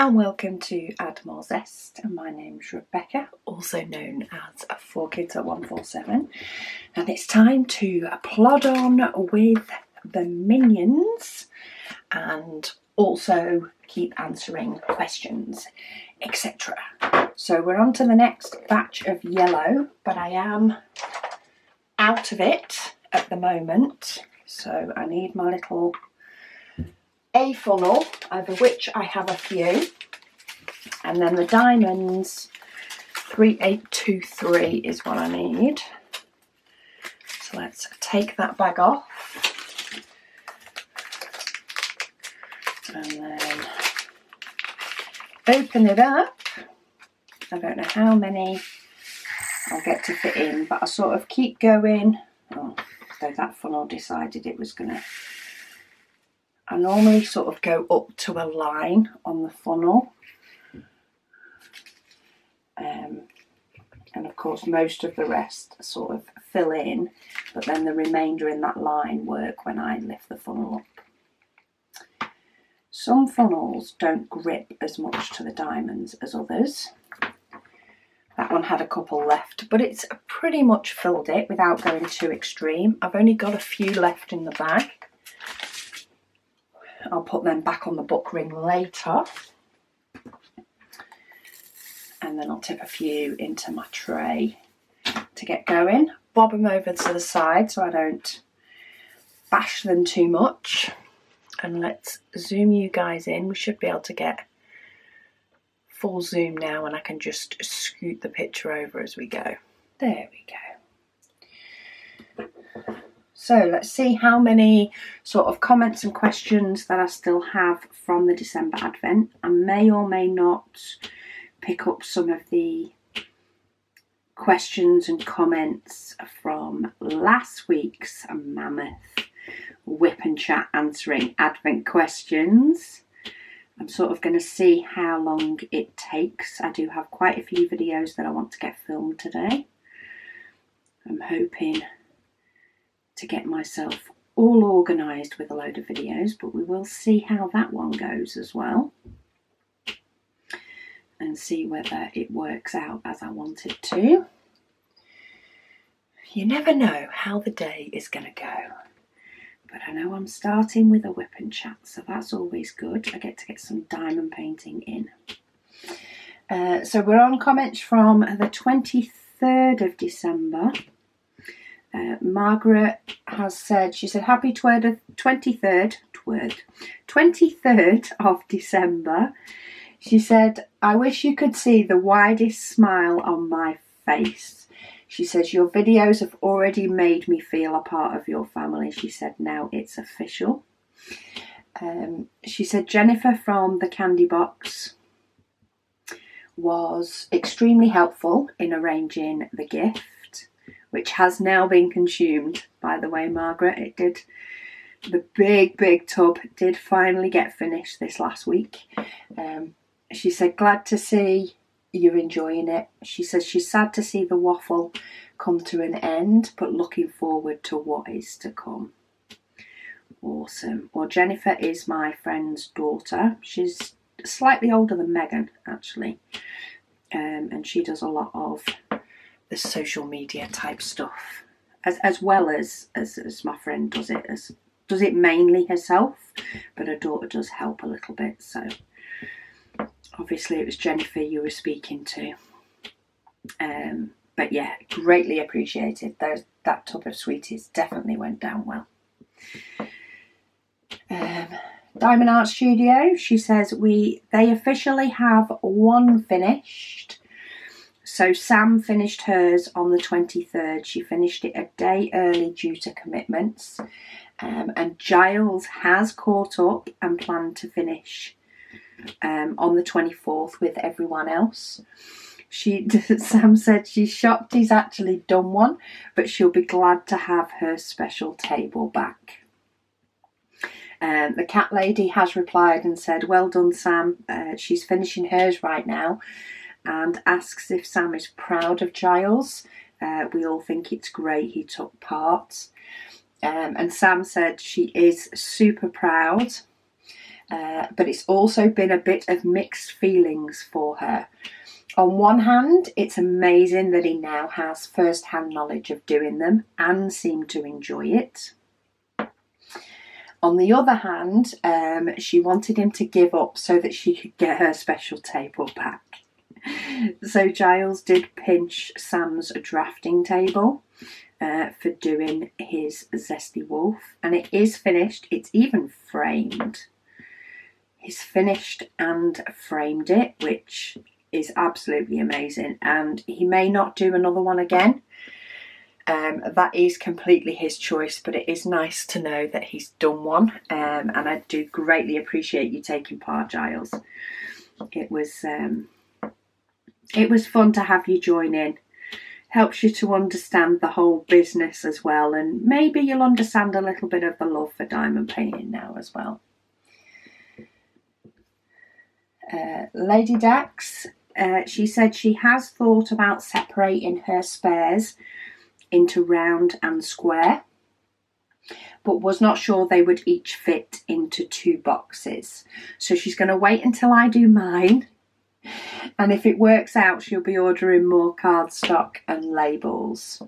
and welcome to Add More Zest. And my name's Rebecca, also known as 4Kids at 147, and it's time to plod on with the Minions and also keep answering questions, etc. So we're on to the next batch of yellow, but I am out of it at the moment, so I need my little A funnel, over which I have a few, and then the diamonds 3823 is what I need. So let's take that bag off and then open it up. I don't know how many I'll get to fit in, but I sort of keep going. Oh, so that funnel decided it was gonna. I normally sort of go up to a line on the funnel. And of course most of the rest sort of fill in, but then the remainder in that line work when I lift the funnel up. Some funnels don't grip as much to the diamonds as others. That one had a couple left, but it's pretty much filled it without going too extreme. I've only got a few left in the bag. I'll put them back on the book ring later. And then I'll tip a few into my tray to get going. Bob them over to the side so I don't bash them too much. And let's zoom you guys in. We should be able to get full zoom now, and I can just scoot the picture over as we go. There we go. So let's see how many sort of comments and questions that I still have from the December Advent. I may or may not pick up some of the questions and comments from last week's mammoth WIP and Chat answering Advent questions. I'm sort of going to see how long it takes. I do have quite a few videos that I want to get filmed today. I'm hoping to get myself all organised with a load of videos, but we will see how that one goes as well and see whether it works out as I want it to. You never know how the day is going to go, but I know I'm starting with a WIP and Chat, so that's always good. I get to get some diamond painting in. So we're on comments from the 23rd of December. Margaret has said, she said, happy 23rd of December. She said, I wish you could see the widest smile on my face. She says, your videos have already made me feel a part of your family. She said, now it's official. She said, Jennifer from the Candy Box was extremely helpful in arranging the gift, which has now been consumed, by the way, Margaret. It did. The big tub did finally get finished this last week. She said, glad to see you're enjoying it. She says she's sad to see the waffle come to an end, but looking forward to what is to come. Awesome. Well, Jennifer is my friend's daughter. She's slightly older than Megan, actually. And she does a lot of the social media type stuff, as well as my friend does it mainly herself, but her daughter does help a little bit. So obviously it was Jennifer you were speaking to, but yeah, greatly appreciated. That tub of sweeties definitely went down well. Diamond Art Studio, she says they officially have one finished. So Sam finished hers on the 23rd. She finished it a day early due to commitments. And Giles has caught up and planned to finish on the 24th with everyone else. Sam said she's shocked he's actually done one, but she'll be glad to have her special table back. The cat lady has replied and said, well done, Sam. She's finishing hers right now, and asks if Sam is proud of Giles. We all think it's great he took part. And Sam said she is super proud. but it's also been a bit of mixed feelings for her. On one hand, it's amazing that he now has first-hand knowledge of doing them and seemed to enjoy it. On the other hand, she wanted him to give up so that she could get her special table back. So Giles did pinch Sam's drafting table for doing his Zesty Wolf, and it is finished. It's even framed. He's finished and framed it, which is absolutely amazing, and he may not do another one again. That is completely his choice, but it is nice to know that he's done one, and I do greatly appreciate you taking part, Giles. It was fun to have you join in. Helps you to understand the whole business as well, and maybe you'll understand a little bit of the love for diamond painting now as well. Lady Dax, she said she has thought about separating her spares into round and square, but was not sure they would each fit into 2 boxes. So she's going to wait until I do mine, and if it works out, she'll be ordering more cardstock and labels.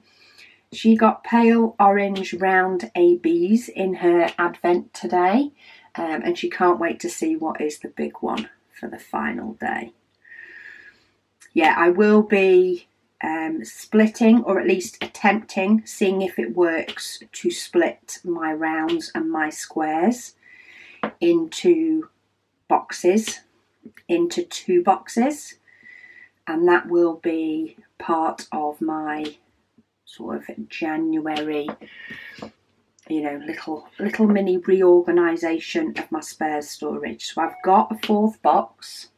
She got pale orange round ABs in her advent today, and she can't wait to see what is the big one for the final day. Yeah, I will be splitting, or at least attempting, seeing if it works, to split my rounds and my squares into boxes, into 2 boxes, and that will be part of my sort of January, you know, little mini reorganization of my spares storage. So I've got a 4th box.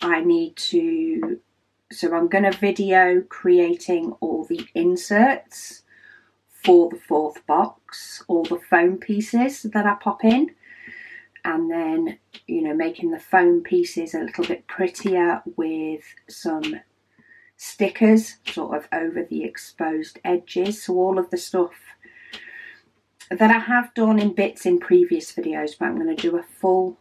I need to, so I'm going to video creating all the inserts for the 4th box, all the foam pieces that I pop in, and then, you know, making the foam pieces a little bit prettier with some stickers sort of over the exposed edges. So all of the stuff that I have done in bits in previous videos, but I'm going to do a full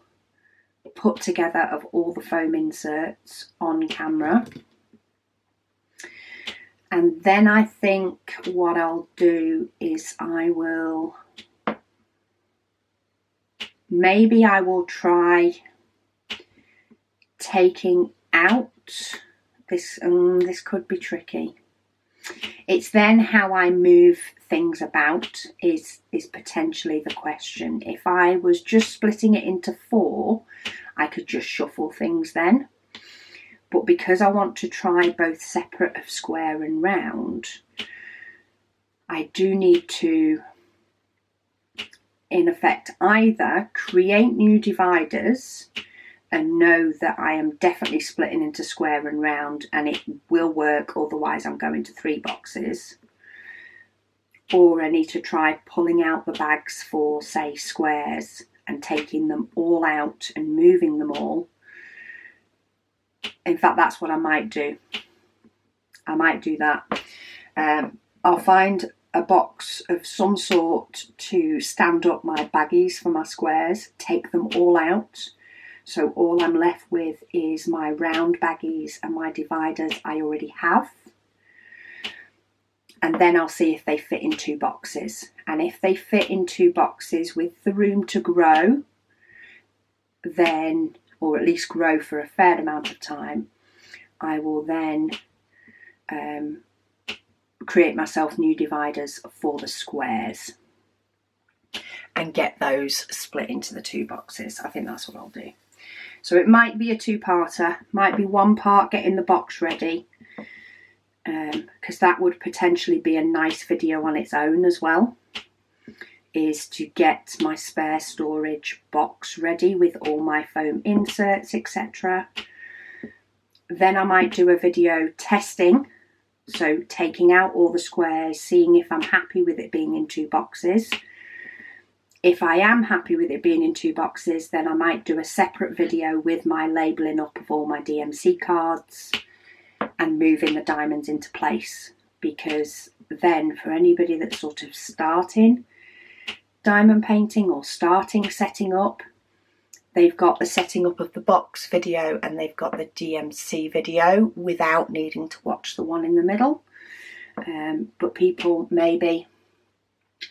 put together of all the foam inserts on camera. And then I think what I'll do is I will try taking out this. This could be tricky. It's then how I move things about is potentially the question. If I was just splitting it into 4, I could just shuffle things then. But because I want to try both separate of square and round, I do need to, in effect, either create new dividers and know that I am definitely splitting into square and round and it will work, otherwise I'm going to 3 boxes. Or I need to try pulling out the bags for, say, squares and taking them all out and moving them all. In fact, that's what I might do. I might do that. I'll find a box of some sort to stand up my baggies for my squares, take them all out. So all I'm left with is my round baggies and my dividers I already have. And then I'll see if they fit in 2 boxes. And if they fit in 2 boxes with the room to grow, then, or at least grow for a fair amount of time, I will then create myself new dividers for the squares and get those split into the 2 boxes. I think that's what I'll do. So it might be a 2-parter, might be 1 part getting the box ready, because that would potentially be a nice video on its own as well, is to get my spare storage box ready with all my foam inserts, etc. Then I might do a video testing, so taking out all the squares, seeing if I'm happy with it being in 2 boxes. If I am happy with it being in 2 boxes, then I might do a separate video with my labelling up of all my DMC cards and moving the diamonds into place. Because then for anybody that's sort of starting, diamond painting or setting up, they've got the setting up of the box video and they've got the DMC video without needing to watch the one in the middle. But people maybe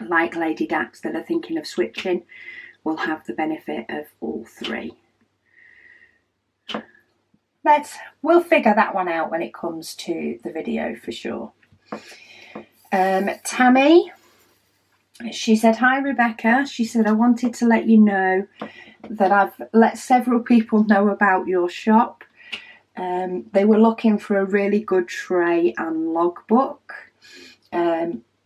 like Lady DACs that are thinking of switching will have the benefit of all three. We'll figure that one out when it comes to the video for sure. Tammy, she said, hi Rebecca. She said, I wanted to let you know that I've let several people know about your shop. They were looking for a really good tray and logbook.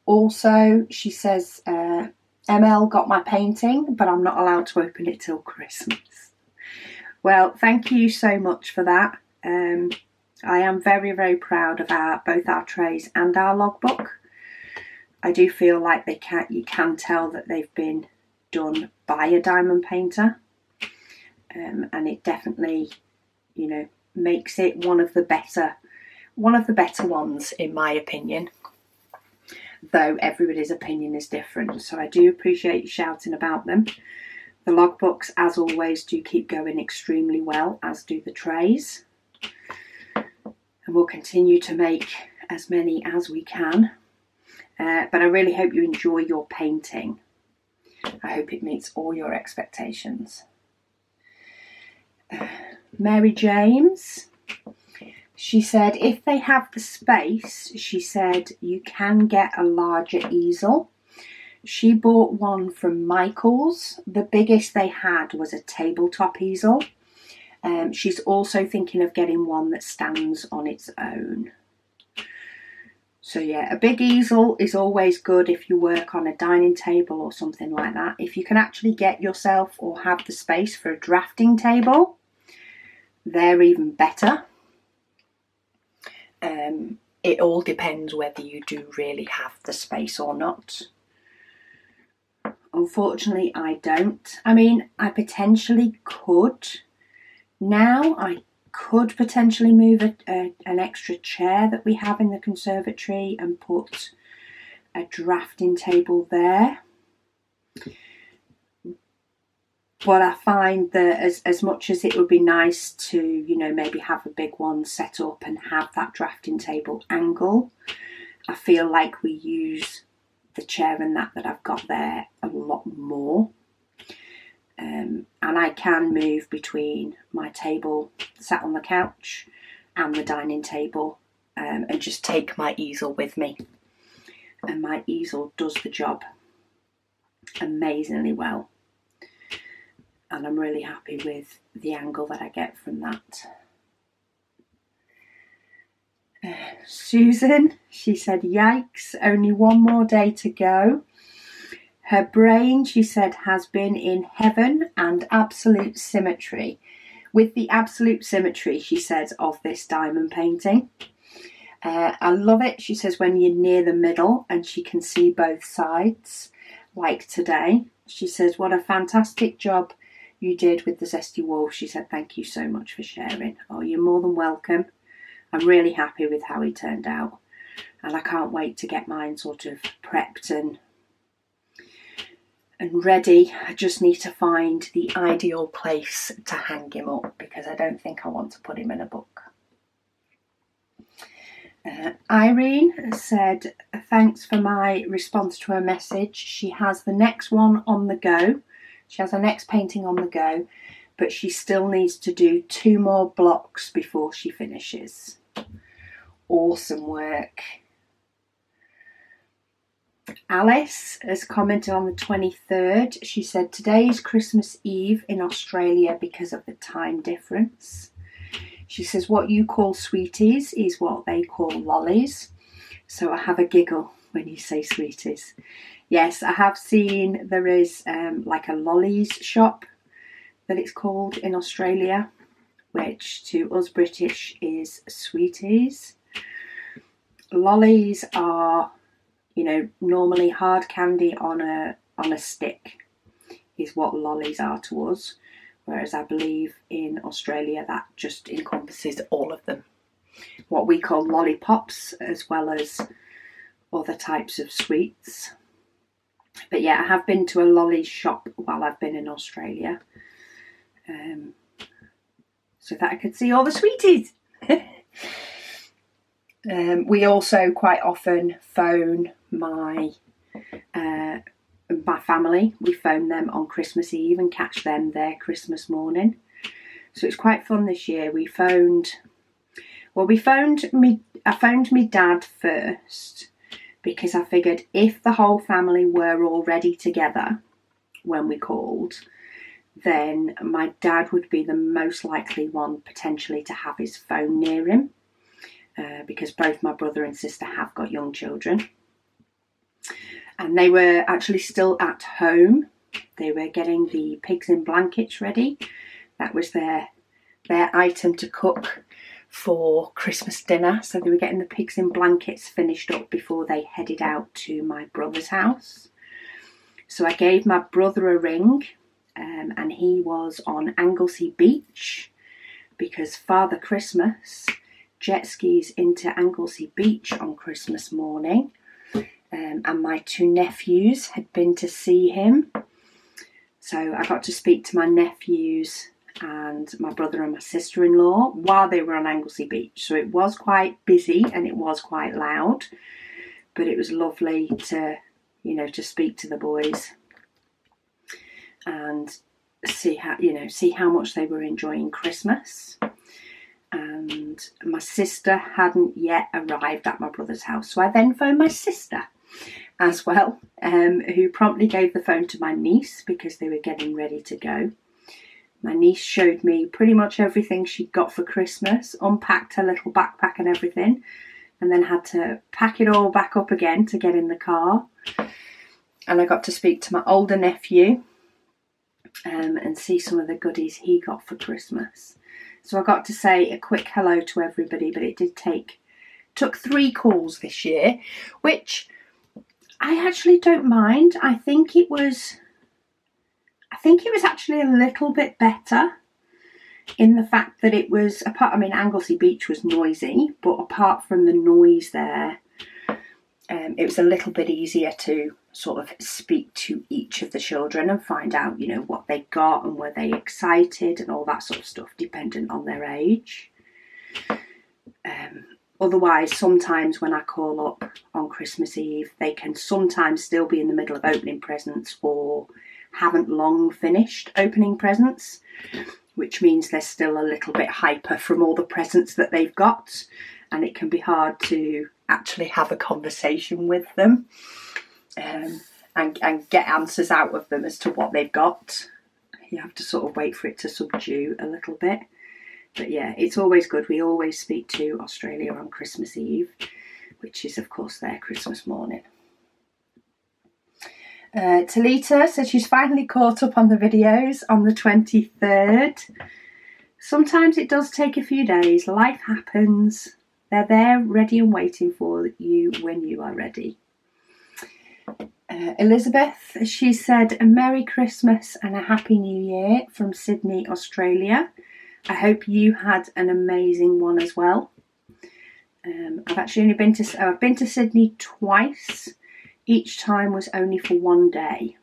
Also, she says, ML got my painting, but I'm not allowed to open it till Christmas. Well, thank you so much for that. I am very, very proud of both our trays and our logbook. I do feel like you can tell that they've been done by a diamond painter, and it definitely, you know, makes it one of the better ones in my opinion. Though everybody's opinion is different, so I do appreciate you shouting about them. The logbooks, as always, do keep going extremely well, as do the trays. And we'll continue to make as many as we can. But I really hope you enjoy your painting. I hope it meets all your expectations. Mary James, she said, if they have the space, she said, you can get a larger easel. She bought one from Michael's. The biggest they had was a tabletop easel. She's also thinking of getting one that stands on its own. So yeah, a big easel is always good if you work on a dining table or something like that. If you can actually get yourself or have the space for a drafting table, they're even better. It all depends whether you do really have the space or not. Unfortunately, I don't. I mean, I potentially could. Now, I could potentially move an extra chair that we have in the conservatory and put a drafting table there. But I find that as much as it would be nice to, you know, maybe have a big one set up and have that drafting table angle, I feel like we use the chair and that I've got there a lot more. And I can move between my table sat on the couch and the dining table, and just take my easel with me. And my easel does the job amazingly well. And I'm really happy with the angle that I get from that. Susan, she said, yikes, only one more day to go. Her brain, she said, has been in heaven and absolute symmetry. With the absolute symmetry, she says, of this diamond painting. I love it, she says, when you're near the middle and she can see both sides, like today. She says, what a fantastic job you did with the Zesty Wolf. She said, thank you so much for sharing. Oh, you're more than welcome. I'm really happy with how he turned out. And I can't wait to get mine sort of prepped and ready. I just need to find the ideal place to hang him up, because I don't think I want to put him in a book. Irene said, thanks for my response to her message. She has the next one on the go. She has her next painting on the go, but she still needs to do 2 more blocks before she finishes. Awesome work. Alice has commented on the 23rd. She said, today is Christmas Eve in Australia because of the time difference. She says, what you call sweeties is what they call lollies. So I have a giggle when you say sweeties. Yes, I have seen there is like a lollies shop that it's called in Australia, which to us British is sweeties. Lollies are, you know, normally hard candy on a stick is what lollies are to us, whereas I believe in Australia that just encompasses all of them. What we call lollipops, as well as other types of sweets. But yeah, I have been to a lolly shop while I've been in Australia, so that I could see all the sweeties. We also quite often phone my family. We phone them on Christmas Eve and catch them their Christmas morning. So it's quite fun this year. I phoned me dad first, because I figured if the whole family were already together when we called, then my dad would be the most likely one potentially to have his phone near him, because both my brother and sister have got young children. And they were actually still at home. They were getting the pigs in blankets ready. That was their item to cook for Christmas dinner. So they were getting the pigs in blankets finished up before they headed out to my brother's house. So I gave my brother a ring, and he was on Anglesey Beach, because Father Christmas jet skis into Anglesey Beach on Christmas morning. And my two nephews had been to see him. So I got to speak to my nephews and my brother and my sister-in-law while they were on Anglesey Beach. So it was quite busy and it was quite loud, but it was lovely to, to speak to the boys and see how much they were enjoying Christmas. And my sister hadn't yet arrived at my brother's house, so I then phoned my sister as well, who promptly gave the phone to my niece because they were getting ready to go. My niece showed me pretty much everything she got for Christmas, unpacked her little backpack and everything, and then had to pack it all back up again to get in the car. And I got to speak to my older nephew and see some of the goodies he got for Christmas. So I got to say a quick hello to everybody, but it took 3 calls this year, which I actually don't mind. I think it was actually a little bit better in the fact that it was Anglesey Beach was noisy, but apart from the noise there, it was a little bit easier to sort of speak to each of the children and find out, what they got and were they excited and all that sort of stuff, dependent on their age. Otherwise, sometimes when I call up on Christmas Eve, they can sometimes still be in the middle of opening presents or haven't long finished opening presents, which means they're still a little bit hyper from all the presents that they've got, and it can be hard to actually have a conversation with them and get answers out of them as to what they've got. You have to sort of wait for it to subdue a little bit. But yeah, it's always good. We always speak to Australia on Christmas Eve, which is of course their Christmas morning. Talita said she's finally caught up on the videos on the 23rd. Sometimes it does take a few days. Life happens. They're there ready and waiting for you when you are ready. Elizabeth, she said, a Merry Christmas and a Happy New Year from Sydney, Australia. I hope you had an amazing one as well. I've actually only been to Sydney twice. Each time was only for one day.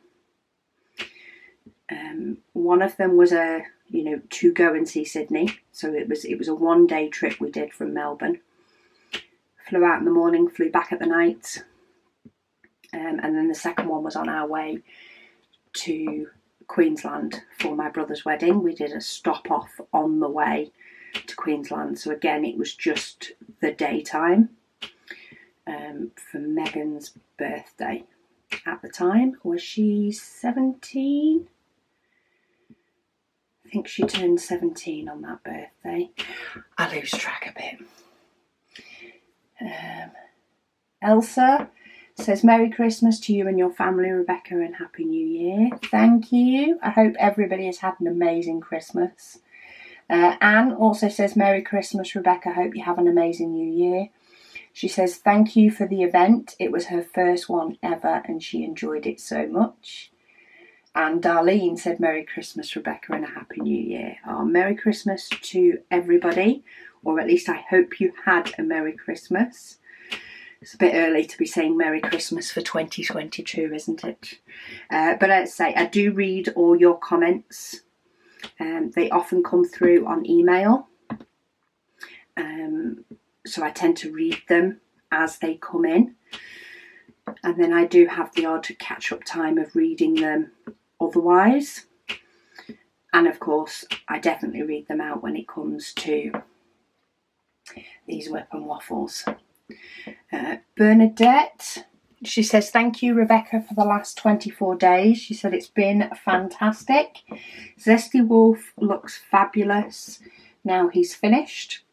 One of them was to go and see Sydney. So it was a 1-day trip we did from Melbourne. Flew out in the morning, flew back at the night. And then the second one was on our way to Queensland for my brother's wedding. We did a stop off on the way to Queensland. So again, it was just the daytime for Megan's birthday. At the time, was she 17? I think she turned 17 on that birthday. I lose track a bit. Elsa says, Merry Christmas to you and your family, Rebecca, and Happy New Year. Thank you. I hope everybody has had an amazing Christmas. Anne also says, Merry Christmas, Rebecca. Hope you have an amazing New Year. She says, thank you for the event. It was her first one ever and she enjoyed it so much. And Darlene said, Merry Christmas, Rebecca, and a Happy New Year. Merry Christmas to everybody, or at least I hope you had a Merry Christmas. It's a bit early to be saying Merry Christmas for 2022, isn't it? But as I say, I do read all your comments. They often come through on email. So I tend to read them as they come in. And then I do have the odd catch-up time of reading them otherwise. And of course, I definitely read them out when it comes to these WIP and waffles. Bernadette, she says, thank you, Rebecca, for the last 24 days. She said it's been fantastic. Zesty Wolf looks fabulous now he's finished.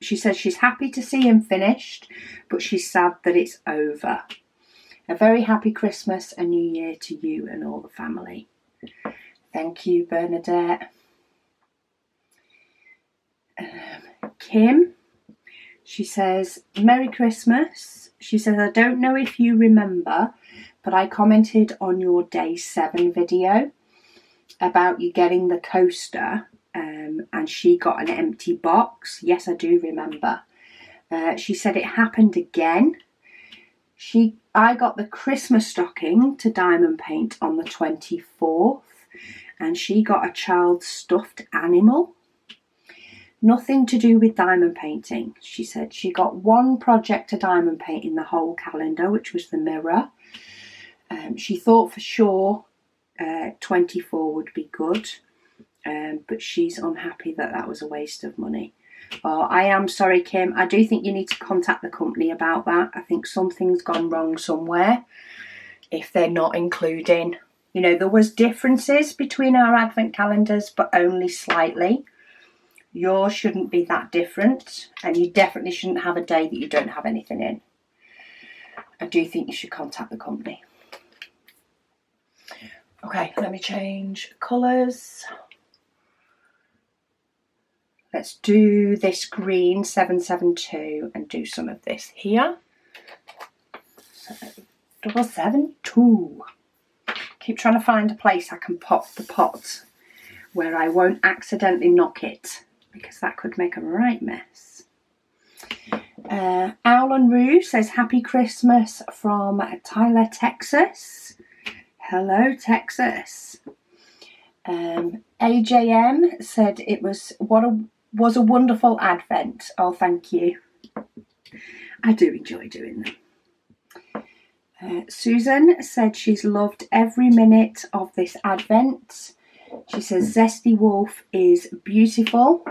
She says she's happy to see him finished, but she's sad that it's over. A very happy Christmas and New Year to you and all the family. Thank you, Bernadette. Kim, she says, Merry Christmas. She says, I don't know if you remember, but I commented on your day 7 video about you getting the coaster and she got an empty box. Yes, I do remember. She said it happened again. I got the Christmas stocking to diamond paint on the 24th and she got a child's stuffed animal. Nothing to do with diamond painting. She said she got one project to diamond paint in the whole calendar, which was the mirror. She thought for sure 24 would be good, but she's unhappy that that was a waste of money. Oh, I am sorry, Kim. I do think you need to contact the company about that. I think something's gone wrong somewhere if they're not including, you know, there was differences between our advent calendars, but only slightly. Yours shouldn't be that different, and you definitely shouldn't have a day that you don't have anything in. I do think you should contact the company. Okay, let me change colours. Let's do this green 772 and do some of this here. So, 772. Keep trying to find a place I can pop the pot where I won't accidentally knock it, because that could make a right mess. Owl and Roo says Happy Christmas from Tyler, Texas. Hello, Texas. AJM said it was a wonderful advent. Oh, thank you. I do enjoy doing them. Susan said she's loved every minute of this advent. She says Zesty Wolf is beautiful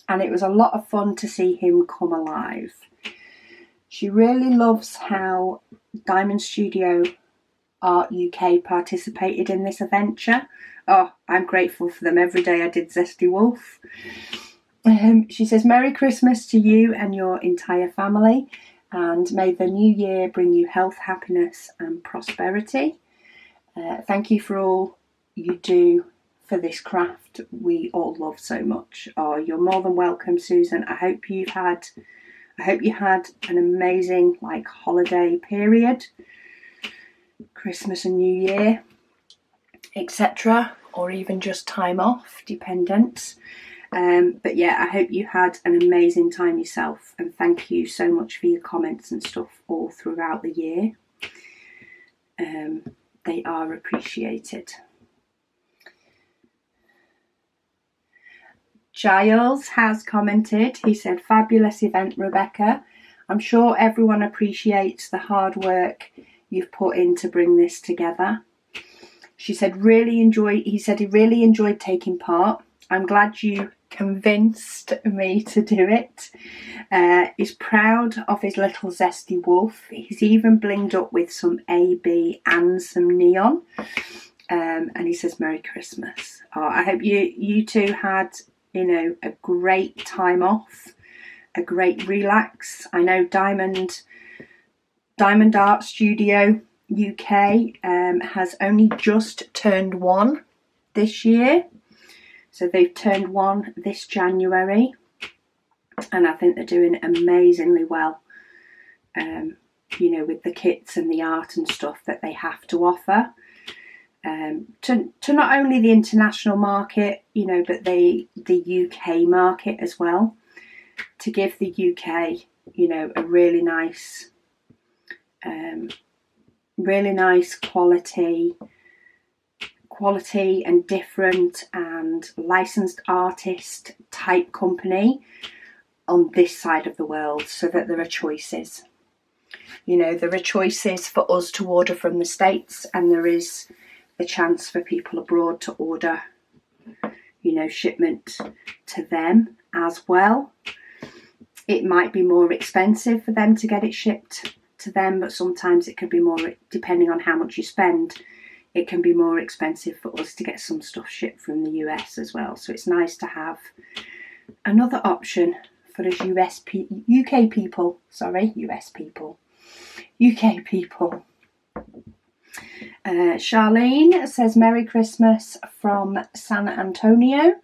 and it was a lot of fun to see him come alive. She really loves how Diamond Studio Art UK participated in this adventure. Oh, I'm grateful for them every day I did Zesty Wolf. She says Merry Christmas to you and your entire family, and may the new year bring you health, happiness and prosperity. Thank you for all you do for this craft we all love so much. Oh, you're more than welcome, Susan. I hope you had an amazing holiday period, Christmas and New Year, etc., or even just time off, dependent. But yeah, I hope you had an amazing time yourself, and thank you so much for your comments and stuff all throughout the year. They are appreciated. Giles has commented. He said, fabulous event, Rebecca. I'm sure everyone appreciates the hard work you've put in to bring this together. He said he really enjoyed taking part. I'm glad you convinced me to do it. He's proud of his little Zesty Wolf. He's even blinged up with some AB and some neon. And he says Merry Christmas. Oh, I hope you two had, a great time off, a great relax. I know Diamond Art Studio UK has only just turned 1 this year. So they've turned 1 this January, and I think they're doing amazingly well, with the kits and the art and stuff that they have to offer. To not only the international market, but the UK market as well, to give the UK, a really nice Really nice quality and different and licensed artist type company on this side of the world, so that there are choices. You know, there are choices for us to order from the States, and there is the chance for people abroad to order, you know, shipment to them as well. It might be more expensive for them to get it shipped to them, but sometimes it can be more, depending on how much you spend, it can be more expensive for us to get some stuff shipped from the US as well. So it's nice to have another option for us UK people. Charlene says, Merry Christmas from San Antonio.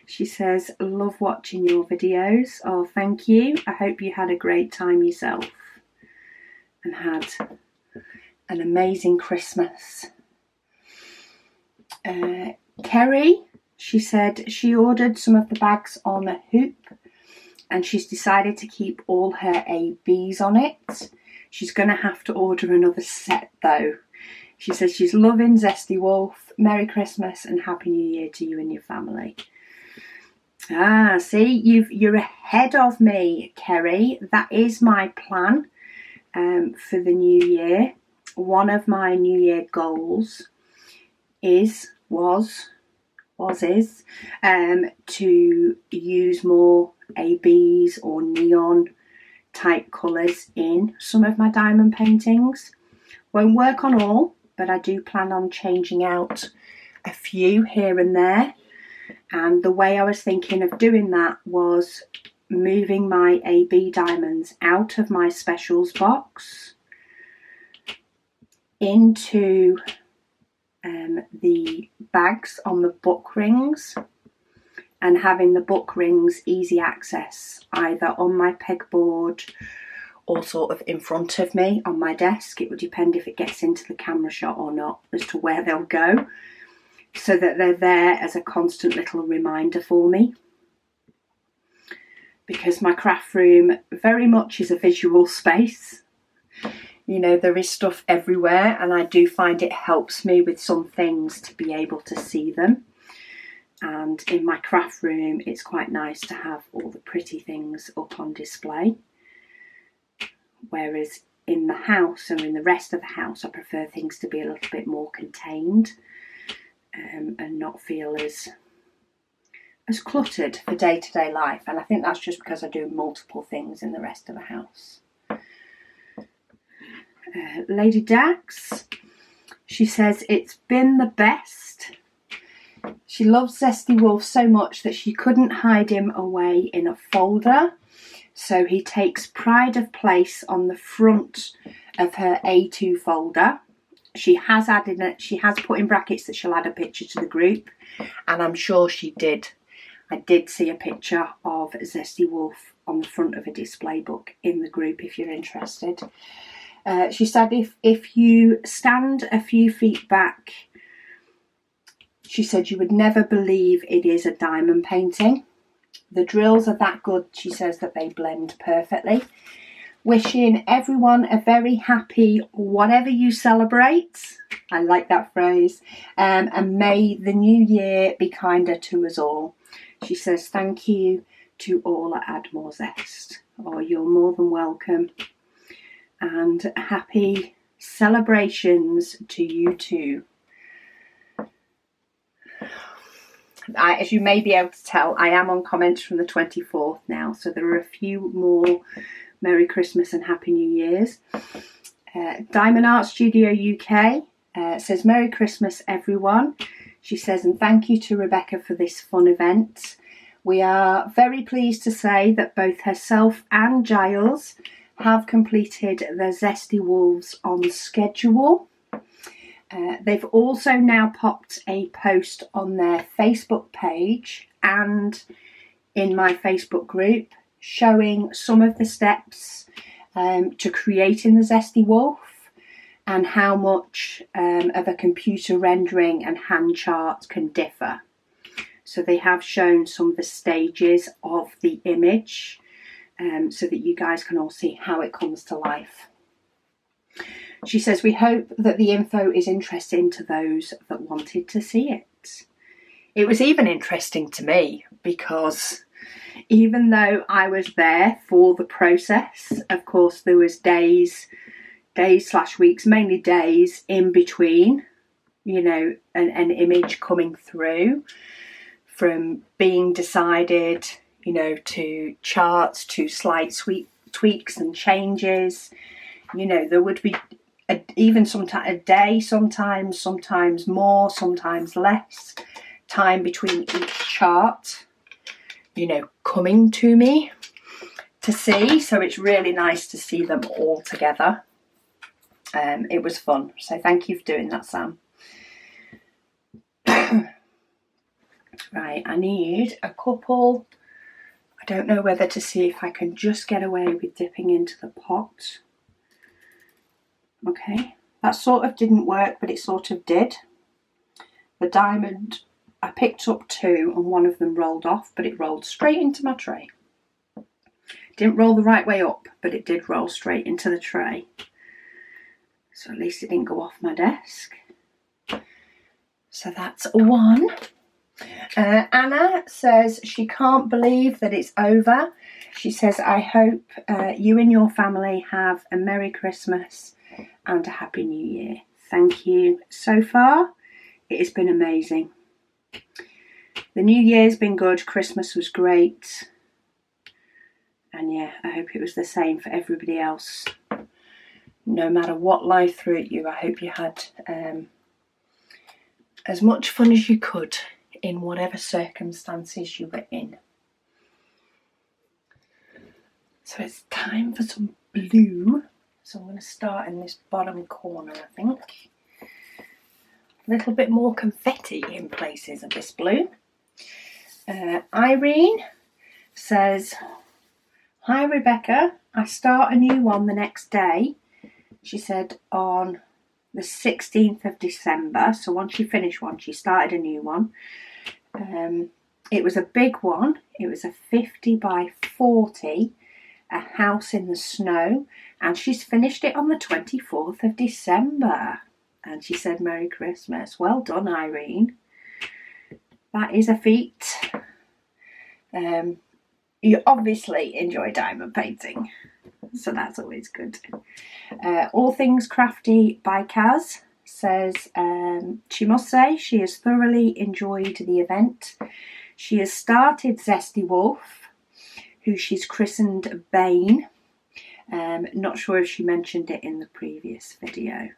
She says, love watching your videos. Oh, thank you. I hope you had a great time yourself and had an amazing Christmas. Kerry, she said she ordered some of the bags on a hoop and she's decided to keep all her ABs on it. She's going to have to order another set though. She says she's loving Zesty Wolf. Merry Christmas and Happy New Year to you and your family. Ah, see, you're ahead of me, Kerry. That is my plan for the new year. One of my New Year goals was to use more ABs or neon type colours in some of my diamond paintings. Won't work on all, but I do plan on changing out a few here and there. And the way I was thinking of doing that was moving my AB diamonds out of my specials box into the bags on the book rings, and having the book rings easy access either on my pegboard or sort of in front of me on my desk. It would depend if it gets into the camera shot or not as to where they'll go, so that they're there as a constant little reminder for me. Because my craft room very much is a visual space. You know, there is stuff everywhere, and I do find it helps me with some things to be able to see them. And in my craft room, it's quite nice to have all the pretty things up on display. Whereas in the house or in the rest of the house, I prefer things to be a little bit more contained and not feel as cluttered for day-to-day life. And I think that's just because I do multiple things in the rest of the house. Lady Dax, she says it's been the best. She loves Zesty Wolf so much that she couldn't hide him away in a folder, so he takes pride of place on the front of her A2 folder. She has added it, she has put in brackets that she'll add a picture to the group, and I'm sure she did. I did see a picture of Zesty Wolf on the front of a display book in the group if you're interested. She said if you stand a few feet back, she said you would never believe it is a diamond painting. The drills are that good, she says, that they blend perfectly. Wishing everyone a very happy whatever you celebrate. I like that phrase. And may the new year be kinder to us all. She says thank you to all at Add More Zest. Oh, you're more than welcome. And happy celebrations to you too. As you may be able to tell, I am on comments from the 24th now, so there are a few more Merry Christmas and Happy New Year's. Diamond Art Studio UK says Merry Christmas everyone. She says, and thank you to Rebecca for this fun event. We are very pleased to say that both herself and Giles have completed the Zesty Wolves on schedule. They've also now popped a post on their Facebook page and in my Facebook group showing some of the steps to creating the Zesty Wolf and how much of a computer rendering and hand chart can differ. So they have shown some of the stages of the image so that you guys can all see how it comes to life. She says, we hope that the info is interesting to those that wanted to see it. It was even interesting to me because even though I was there for the process, of course, there was days/weeks, mainly days in between, you know, an image coming through from being decided, you know, to charts, to slight tweaks and changes. You know, there would be even sometimes a day, sometimes more, sometimes less time between each chart, you know, coming to me to see. So it's really nice to see them all together. It was fun. So thank you for doing that, Sam. Right, I need a couple. I don't know whether to see if I can just get away with dipping into the pot. Okay, that sort of didn't work, but it sort of did. The diamond, I picked up two and one of them rolled off, but it rolled straight into my tray. Didn't roll the right way up, but it did roll straight into the tray. So at least it didn't go off my desk. So that's one. Anna says she can't believe that it's over. She says, I hope you and your family have a Merry Christmas and a Happy New Year. Thank you. So far, it has been amazing. The New Year's been good. Christmas was great. And yeah, I hope it was the same for everybody else. No matter what life threw at you, I hope you had as much fun as you could in whatever circumstances you were in. So it's time for some blue. So I'm going to start in this bottom corner, I think. A little bit more confetti in places of this blue. Irene says, hi Rebecca, I start a new one the next day. She said on the 16th of December. So once she finished one, she started a new one. It was a big one. It was a 50 by 40, a house in the snow, and she's finished it on the 24th of December. And she said, Merry Christmas. Well done, Irene. That is a feat. You obviously enjoy diamond painting, so that's always good. All Things Crafty by Kaz says she must say she has thoroughly enjoyed the event. She has started Zesty Wolf, who she's christened Bane. Not sure if she mentioned it in the previous video.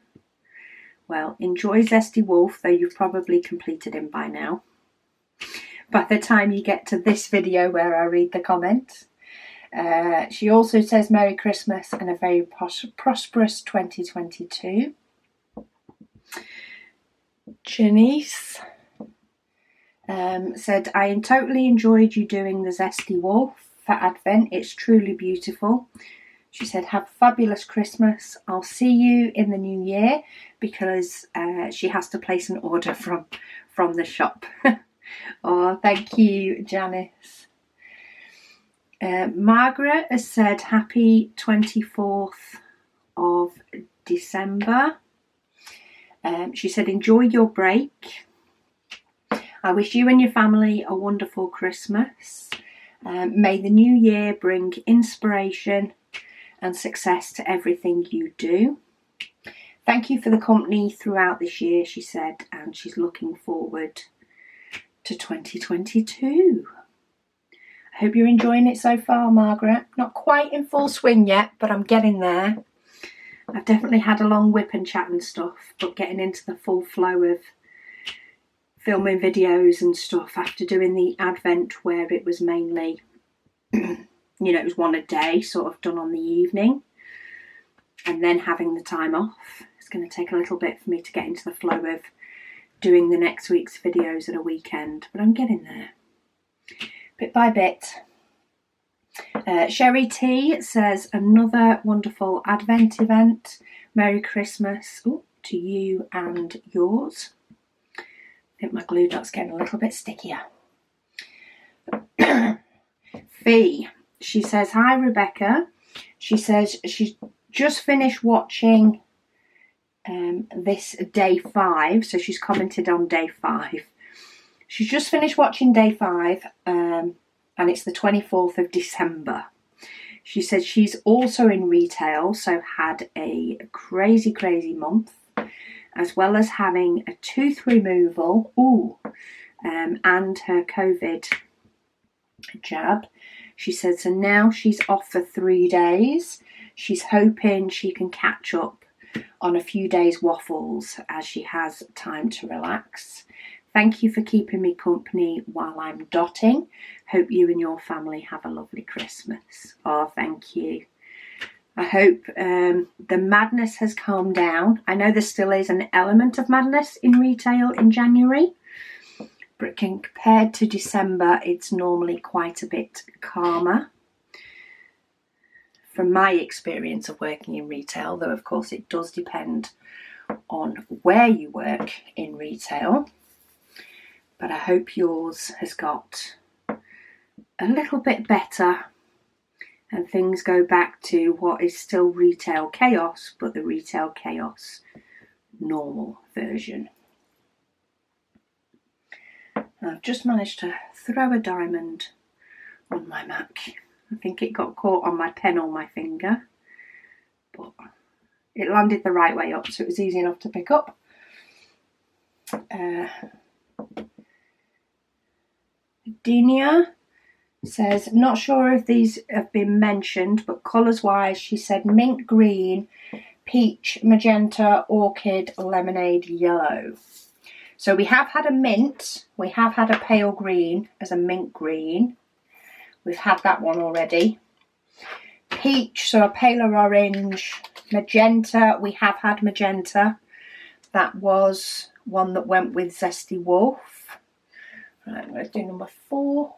Well, enjoy Zesty Wolf, though you've probably completed him by now. By the time you get to this video where I read the comments. She also says Merry Christmas and a very prosperous 2022. Janice said, I totally enjoyed you doing the Zesty Wolf for Advent. It's truly beautiful. She said, have a fabulous Christmas. I'll see you in the new year, because she has to place an order from the shop. Oh, thank you, Janice. Margaret has said happy 24th of December. She said, enjoy your break. I wish you and your family a wonderful Christmas. May the new year bring inspiration and success to everything you do. Thank you for the company throughout this year, she said, and she's looking forward to 2022. I hope you're enjoying it so far, Margaret. Not quite in full swing yet, but I'm getting there. I've definitely had a long WIP and chat and stuff, but getting into the full flow of filming videos and stuff after doing the Advent, where it was mainly, you know, it was one a day, sort of done on the evening, and then having the time off. It's going to take a little bit for me to get into the flow of doing the next week's videos at a weekend, but I'm getting there, bit by bit. Sherry T says, another wonderful Advent event. Merry Christmas to you and yours. I think my glue dot's getting a little bit stickier. Fee, she says, hi Rebecca. She says she's just finished watching this day 5, so she's commented on day 5. She's just finished watching day 5, and it's the 24th of December. She said she's also in retail, so had a crazy month, as well as having a tooth removal, and her COVID jab. She said, so now she's off for 3 days. She's hoping she can catch up on a few days waffles as she has time to relax. Thank you for keeping me company while I'm dotting. Hope you and your family have a lovely Christmas. Oh, thank you. I hope the madness has calmed down. I know there still is an element of madness in retail in January, but compared to December, it's normally quite a bit calmer. From my experience of working in retail, though of course it does depend on where you work in retail. But I hope yours has got a little bit better and things go back to what is still retail chaos, but the retail chaos normal version. I've just managed to throw a diamond on my Mac. I think it got caught on my pen or my finger, but it landed the right way up, so it was easy enough to pick up. Dinia says, not sure if these have been mentioned, but colours wise, she said mint green, peach, magenta, orchid, lemonade, yellow. So we have had a mint, we have had a pale green as a mint green. We've had that one already. Peach, so a paler orange. Magenta, we have had magenta. That was one that went with Zesty Wolf. Right, let's do number 4.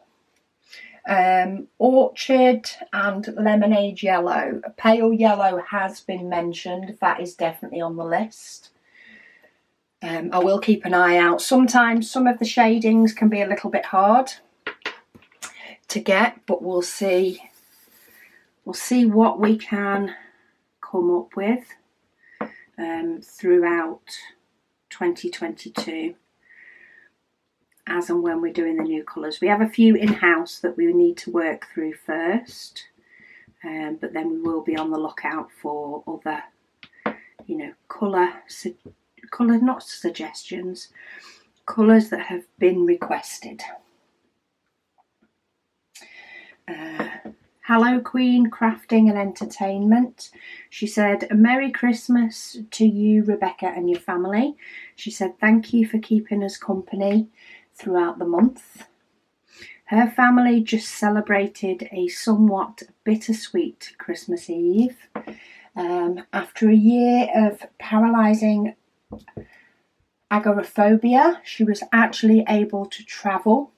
Orchard and lemonade yellow. Pale yellow has been mentioned. That is definitely on the list. I will keep an eye out. Sometimes some of the shadings can be a little bit hard to get, but we'll see. We'll see what we can come up with throughout 2022. As and when we're doing the new colours. We have a few in-house that we need to work through first, but then we will be on the lookout for other, colour not suggestions, colours that have been requested. Hello Queen Crafting and Entertainment. She said, a Merry Christmas to you, Rebecca, and your family. She said, thank you for keeping us company throughout the month. Her family just celebrated a somewhat bittersweet Christmas Eve. After a year of paralysing agoraphobia, she was actually able to travel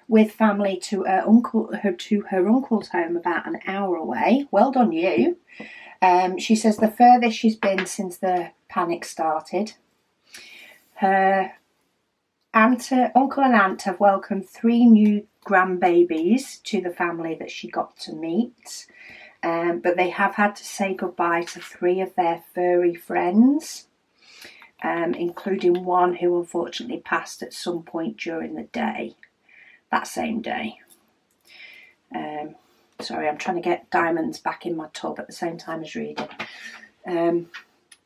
with family to her uncle's home about an hour away. Well done you. She says the furthest she's been since the panic started. Her uncle and aunt have welcomed 3 new grandbabies to the family that she got to meet, but they have had to say goodbye to 3 of their furry friends, including one who unfortunately passed at some point during the day, that same day. Sorry, I'm trying to get diamonds back in my tub at the same time as reading.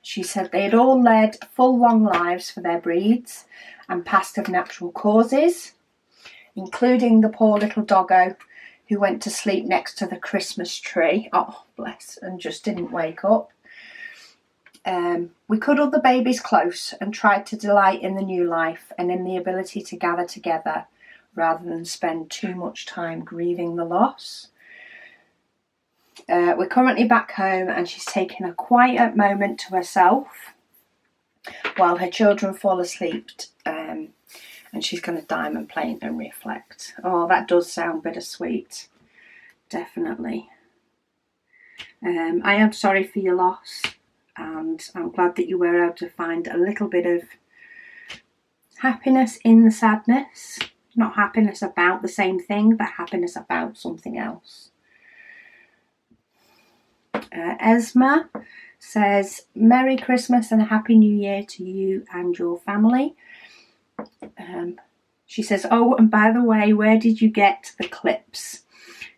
She said they had all led full long lives for their breeds and passed of natural causes, including the poor little doggo who went to sleep next to the Christmas tree. Oh, bless, and just didn't wake up. We cuddled the babies close and tried to delight in the new life and in the ability to gather together rather than spend too much time grieving the loss. We're currently back home and she's taking a quiet moment to herself while her children fall asleep, and she's going to diamond paint and reflect. Oh, that does sound bittersweet, definitely. I am sorry for your loss, and I'm glad that you were able to find a little bit of happiness in the sadness. Not happiness about the same thing, but happiness about something else. Esma says, Merry Christmas and a Happy New Year to you and your family. She says, oh, and by the way, where did you get the clips?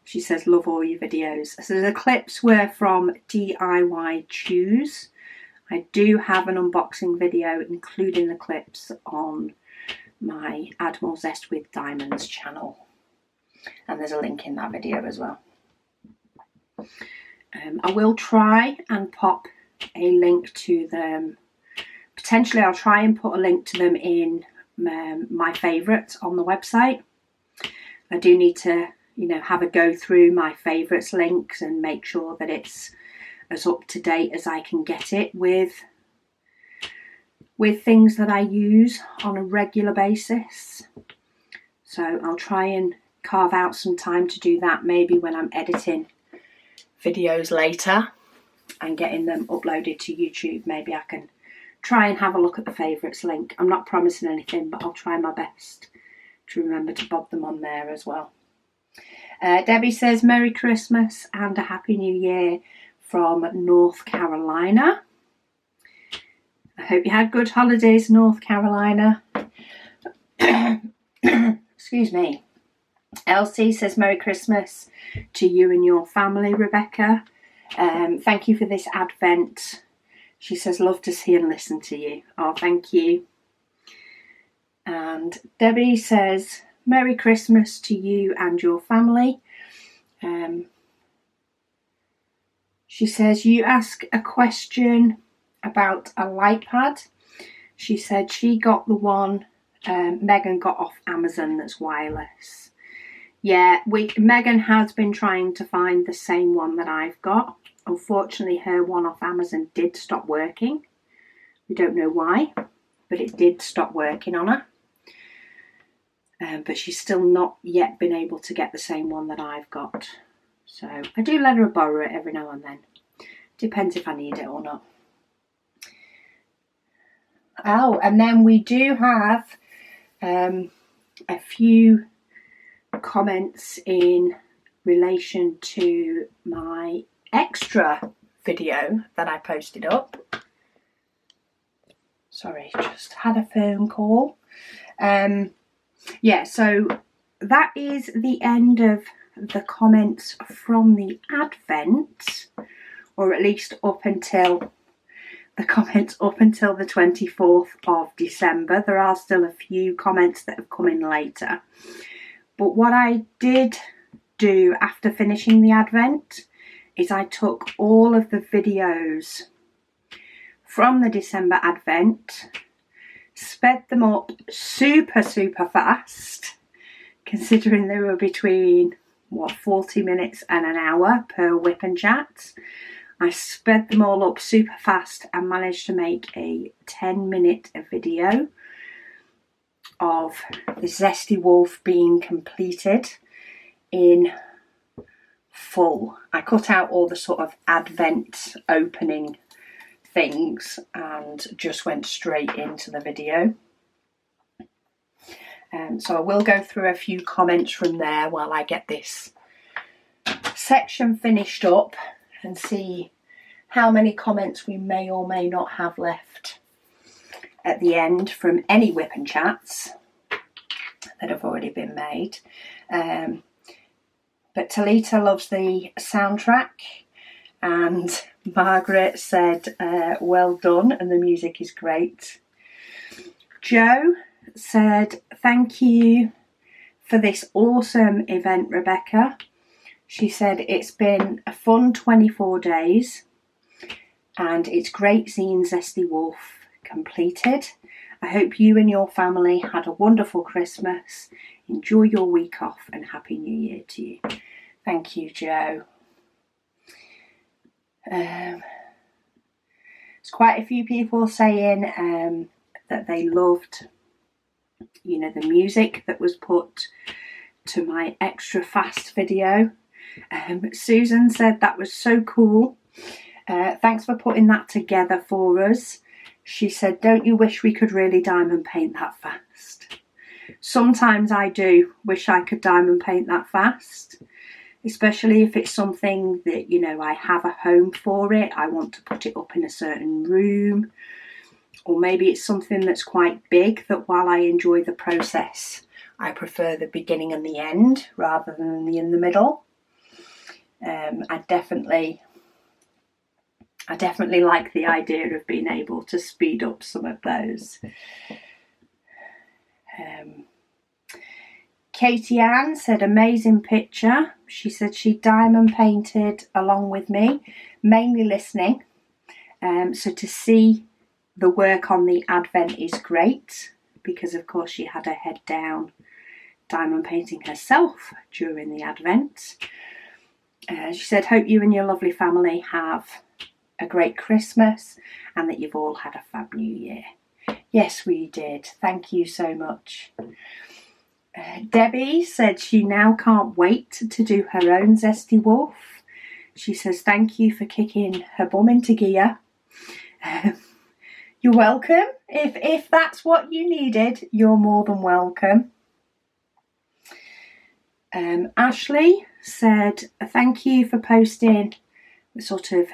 She says, love all your videos. So the clips were from DIY Choose. I do have an unboxing video including the clips on my Add More Zest with Diamonds channel. And there's a link in that video as well. I will try and pop a link to them. Potentially I'll try and put a link to them in my favourites on the website. I do need to, you know, have a go through my favourites links and make sure that it's as up to date as I can get it with things that I use on a regular basis. So I'll try and carve out some time to do that, maybe when I'm editing videos later and getting them uploaded to YouTube. Maybe I can try and have a look at the favourites link. I'm not promising anything, but I'll try my best to remember to bob them on there as well. Debbie says, Merry Christmas and a Happy New Year from North Carolina. I hope you had good holidays, North Carolina. Excuse me. Elsie says, Merry Christmas to you and your family, Rebecca. Thank you for this Advent. She says, love to see and listen to you. Oh, thank you. And Debbie says, Merry Christmas to you and your family. She says, you ask a question about a light pad. She said she got the one Megan got off Amazon that's wireless. Yeah, Megan has been trying to find the same one that I've got. Unfortunately, her one off Amazon did stop working. We don't know why, but it did stop working on her. But she's still not yet been able to get the same one that I've got. So I do let her borrow it every now and then. Depends if I need it or not. Oh, and then we do have a few comments in relation to my extra video that I posted up. Sorry, just had a phone call. Yeah, so that is the end of the comments from the Advent, or at least up until the comments up until the 24th of December. There are still a few comments that have come in later. But what I did do after finishing the Advent is I took all of the videos from the December Advent, sped them up super fast, considering they were between, 40 minutes and an hour per WIP and Chats. I sped them all up super fast and managed to make a 10-minute video of the Zesty Wolf being completed in full. I cut out all the sort of Advent opening things and just went straight into the video. So I will go through a few comments from there while I get this section finished up and see how many comments we may or may not have left at the end from any WIP and Chats that have already been made. But Talita loves the soundtrack, and Margaret said, well done, and the music is great. Joe said, thank you for this awesome event, Rebecca. She said, it's been a fun 24 days and it's great seeing Zesty Wolf completed. I hope you and your family had a wonderful Christmas. Enjoy your week off and Happy New Year to you. Thank you, Joe. There's quite a few people saying that they loved, the music that was put to my extra fast video. Susan said that was so cool. Thanks for putting that together for us. She said, don't you wish we could really diamond paint that fast? Sometimes I do wish I could diamond paint that fast. especially if it's something that, you know, I have a home for it. I want to put it up in a certain room, or maybe it's something that's quite big that while I enjoy the process, I prefer the beginning and the end rather than the in the middle. I definitely like the idea of being able to speed up some of those. Katie Ann said, amazing picture. She said she diamond painted along with me, mainly listening. So to see the work on the advent is great, because of course she had her head down diamond painting herself during the advent. She said, hope you and your lovely family have a great Christmas and that you've all had a fab new year. Yes, we did. Thank you so much. Debbie said she now can't wait to do her own zesty wolf. She says, thank you for kicking her bum into gear. You're welcome. If that's what you needed, you're more than welcome. Ashley said, thank you for posting the sort of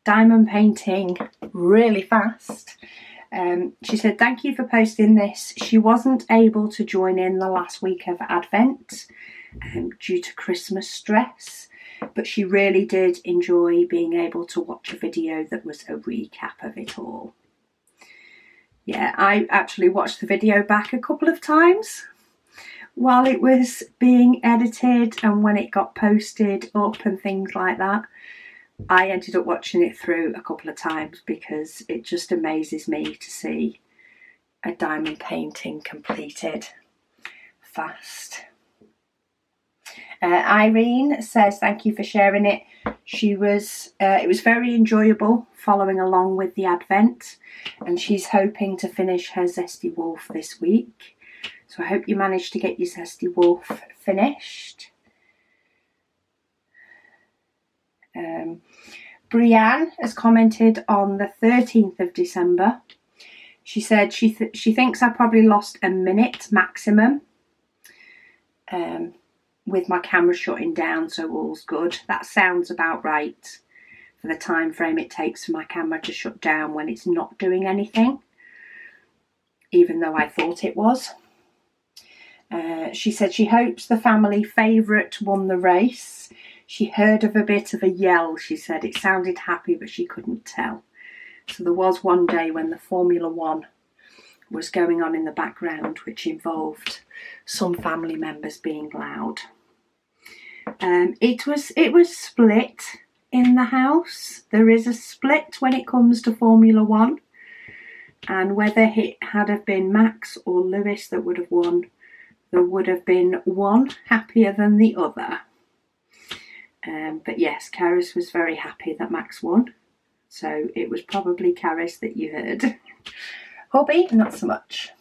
diamond painting really fast. She said, thank you for posting this. She wasn't able to join in the last week of Advent due to Christmas stress, but she really did enjoy being able to watch a video that was a recap of it all. Yeah, I actually watched the video back a couple of times while it was being edited and when it got posted up and things like that. I ended up watching it through a couple of times because it just amazes me to see a diamond painting completed fast. Irene says, thank you for sharing it. It was very enjoyable following along with the advent, and she's hoping to finish her zesty wolf this week. So I hope you managed to get your zesty wolf finished. Brianne has commented on the 13th of December. She said she thinks I probably lost a minute maximum with my camera shutting down, so all's good. That sounds about right for the time frame it takes for my camera to shut down when it's not doing anything, even though I thought it was. She said she hopes the family favourite won the race. She heard of a bit of a yell, she said. It sounded happy, but she couldn't tell. So there was one day when the Formula One was going on in the background, which involved some family members being loud. It was split in the house. There is a split when it comes to Formula One, and whether it had have been Max or Lewis that would have won, there would have been one happier than the other. But yes, Karis was very happy that Max won. So it was probably Karis that you heard. Hobby, not so much.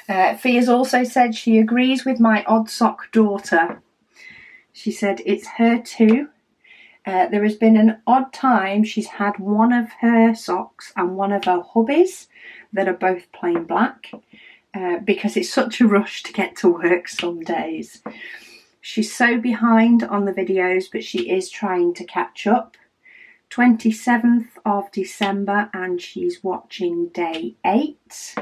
Fia's also said she agrees with my odd sock daughter. She said it's her too. There has been an odd time she's had one of her socks and one of her hubbies that are both plain black because it's such a rush to get to work some days. She's so behind on the videos, but she is trying to catch up. 27th of December and she's watching day 8.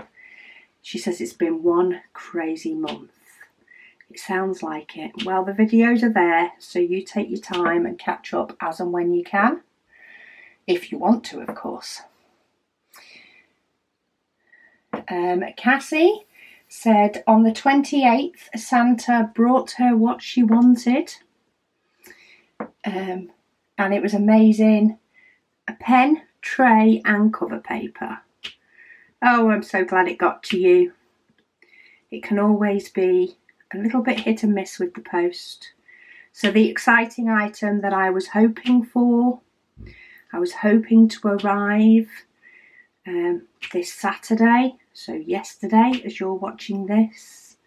She says it's been one crazy month. It sounds like it. Well, the videos are there, so you take your time and catch up as and when you can. If you want to, of course. Cassie said on the 28th, Santa brought her what she wanted. And it was amazing. A pen, tray and cover paper. Oh, I'm so glad it got to you. It can always be a little bit hit and miss with the post. So the exciting item that I was hoping for, I was hoping to arrive this Saturday, so yesterday as you're watching this.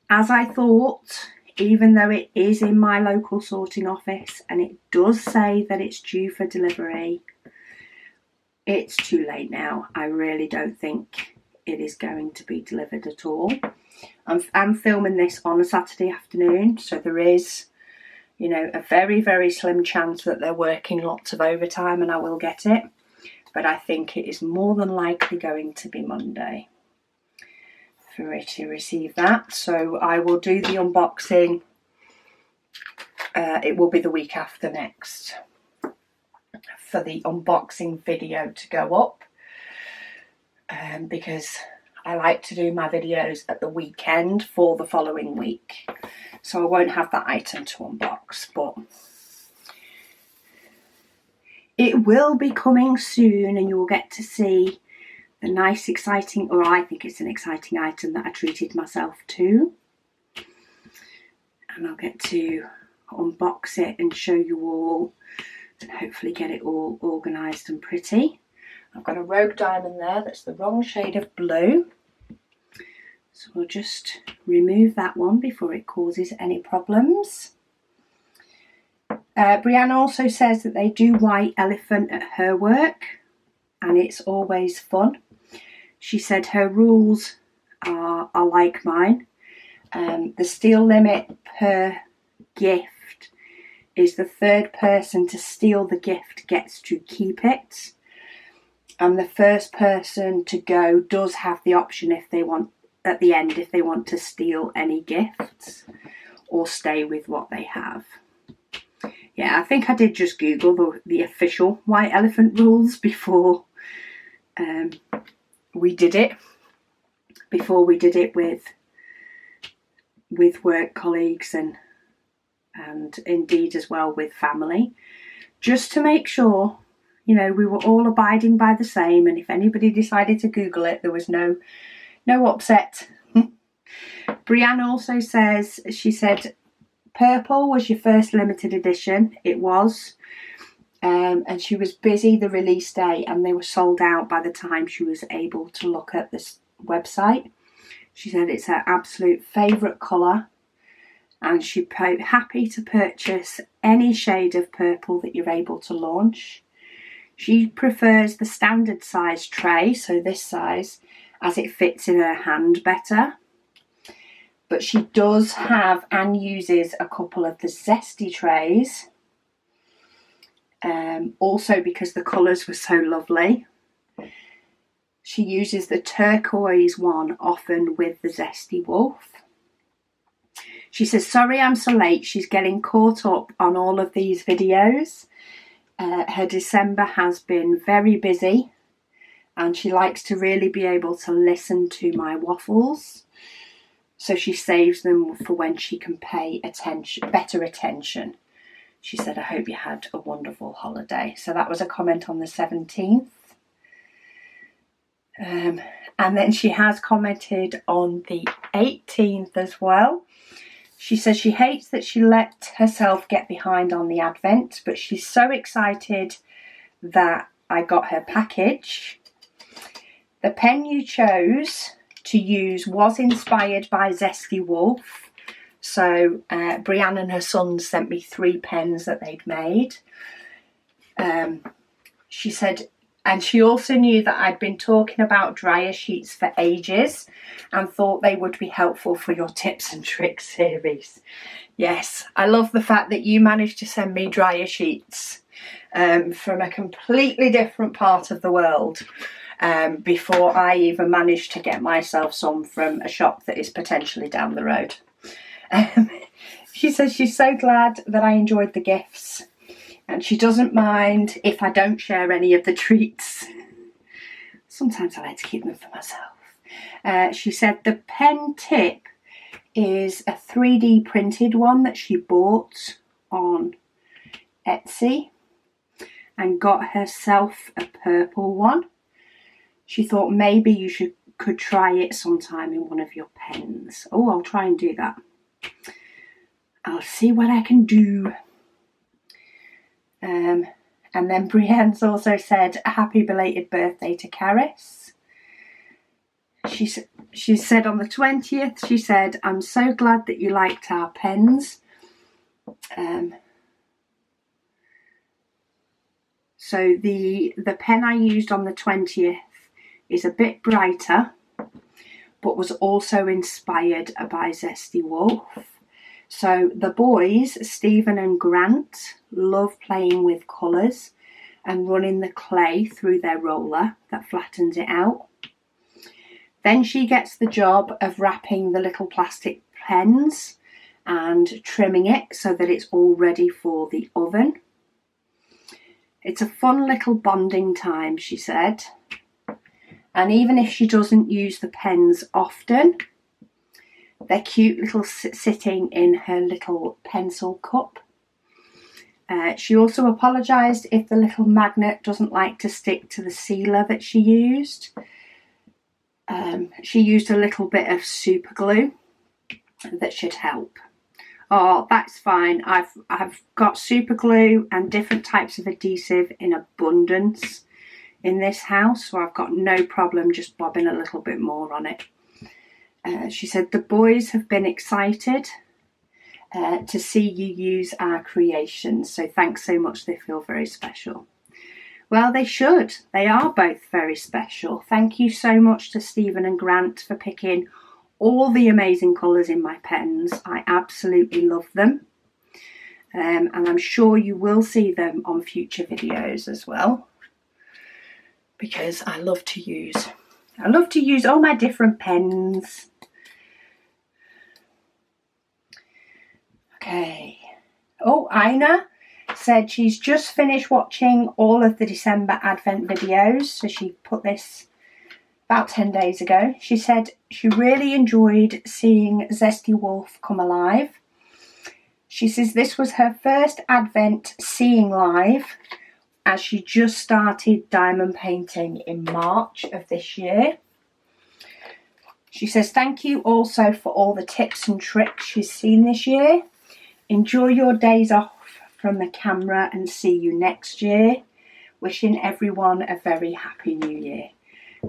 As I thought, even though it is in my local sorting office and it does say that it's due for delivery, it's too late now. I really don't think it is going to be delivered at all. I'm filming this on a Saturday afternoon, so there is, you know, a very, very slim chance that they're working lots of overtime and I will get it. But I think it is more than likely going to be Monday for it to receive that. So I will do the unboxing. It will be the week after next for the unboxing video to go up. Because I like to do my videos at the weekend for the following week. So I won't have that item to unbox, but it will be coming soon and you will get to see the nice, exciting, or I think it's an exciting item that I treated myself to. And I'll get to unbox it and show you all and hopefully get it all organised and pretty. I've got a rogue diamond there that's the wrong shade of blue. So we'll just remove that one before it causes any problems. Brianna also says that they do white elephant at her work and it's always fun. She said her rules are like mine. The steal limit per gift is the third person to steal the gift gets to keep it. And the first person to go does have the option if they want, at the end, if they want to steal any gifts or stay with what they have. Yeah, I think I did just Google the official white elephant rules before we did it. Before we did it with work colleagues and indeed as well with family, just to make sure, you know, we were all abiding by the same, and if anybody decided to Google it, there was no upset. Brianne also says, she said, purple was your first limited edition. It was. And she was busy the release day and they were sold out by the time she was able to look at this website. She said it's her absolute favourite colour and she'd be happy to purchase any shade of purple that you're able to launch. She prefers the standard size tray, so this size, as it fits in her hand better. But she does have and uses a couple of the zesty trays. Also because the colours were so lovely. She uses the turquoise one often with the zesty wolf. She says, sorry I'm so late. She's getting caught up on all of these videos. Her December has been very busy and she likes to really be able to listen to my waffles. So she saves them for when she can pay better attention. She said, I hope you had a wonderful holiday. So that was a comment on the 17th. And then she has commented on the 18th as well. She says she hates that she let herself get behind on the advent, but she's so excited that I got her package. The pen you chose to use was inspired by Zesty Wolf. So Brianne and her sons sent me 3 pens that they'd made. She said, and she also knew that I'd been talking about dryer sheets for ages and thought they would be helpful for your tips and tricks series. Yes, I love the fact that you managed to send me dryer sheets from a completely different part of the world before I even managed to get myself some from a shop that is potentially down the road. She says she's so glad that I enjoyed the gifts and she doesn't mind if I don't share any of the treats. Sometimes I like to keep them for myself. She said the pen tip is a 3D printed one that she bought on Etsy and got herself a purple one. She thought maybe you could try it sometime in one of your pens. Oh, I'll try and do that. I'll see what I can do. And then Brienne's also said a happy belated birthday to Caris. She said on the 20th, she said, I'm so glad that you liked our pens. So the pen I used on the 20th is a bit brighter, but was also inspired by Zesty Wolf. So the boys, Stephen and Grant, love playing with colours and running the clay through their roller that flattens it out. Then she gets the job of wrapping the little plastic pens and trimming it so that it's all ready for the oven. It's a fun little bonding time, she said. And even if she doesn't use the pens often, they're cute little sitting in her little pencil cup. She also apologised if the little magnet doesn't like to stick to the sealer that she used. She used a little bit of super glue that should help. Oh, that's fine. I've got super glue and different types of adhesive in abundance in this house, so I've got no problem just bobbing a little bit more on it. She said the boys have been excited to see you use our creations, so thanks so much. They feel very special. Well, they should. They are both very special. Thank you so much to Stephen and Grant for picking all the amazing colours in my pens. I absolutely love them. And I'm sure you will see them on future videos as well, because I love to use all my different pens. Okay. Oh, Ina said she's just finished watching all of the December Advent videos. So she put this about 10 days ago. She said she really enjoyed seeing Zesty Wolf come alive. She says this was her first Advent seeing live, as she just started diamond painting in March of this year. She says thank you also for all the tips and tricks she's seen this year. Enjoy your days off from the camera and see you next year. Wishing everyone a very happy new year.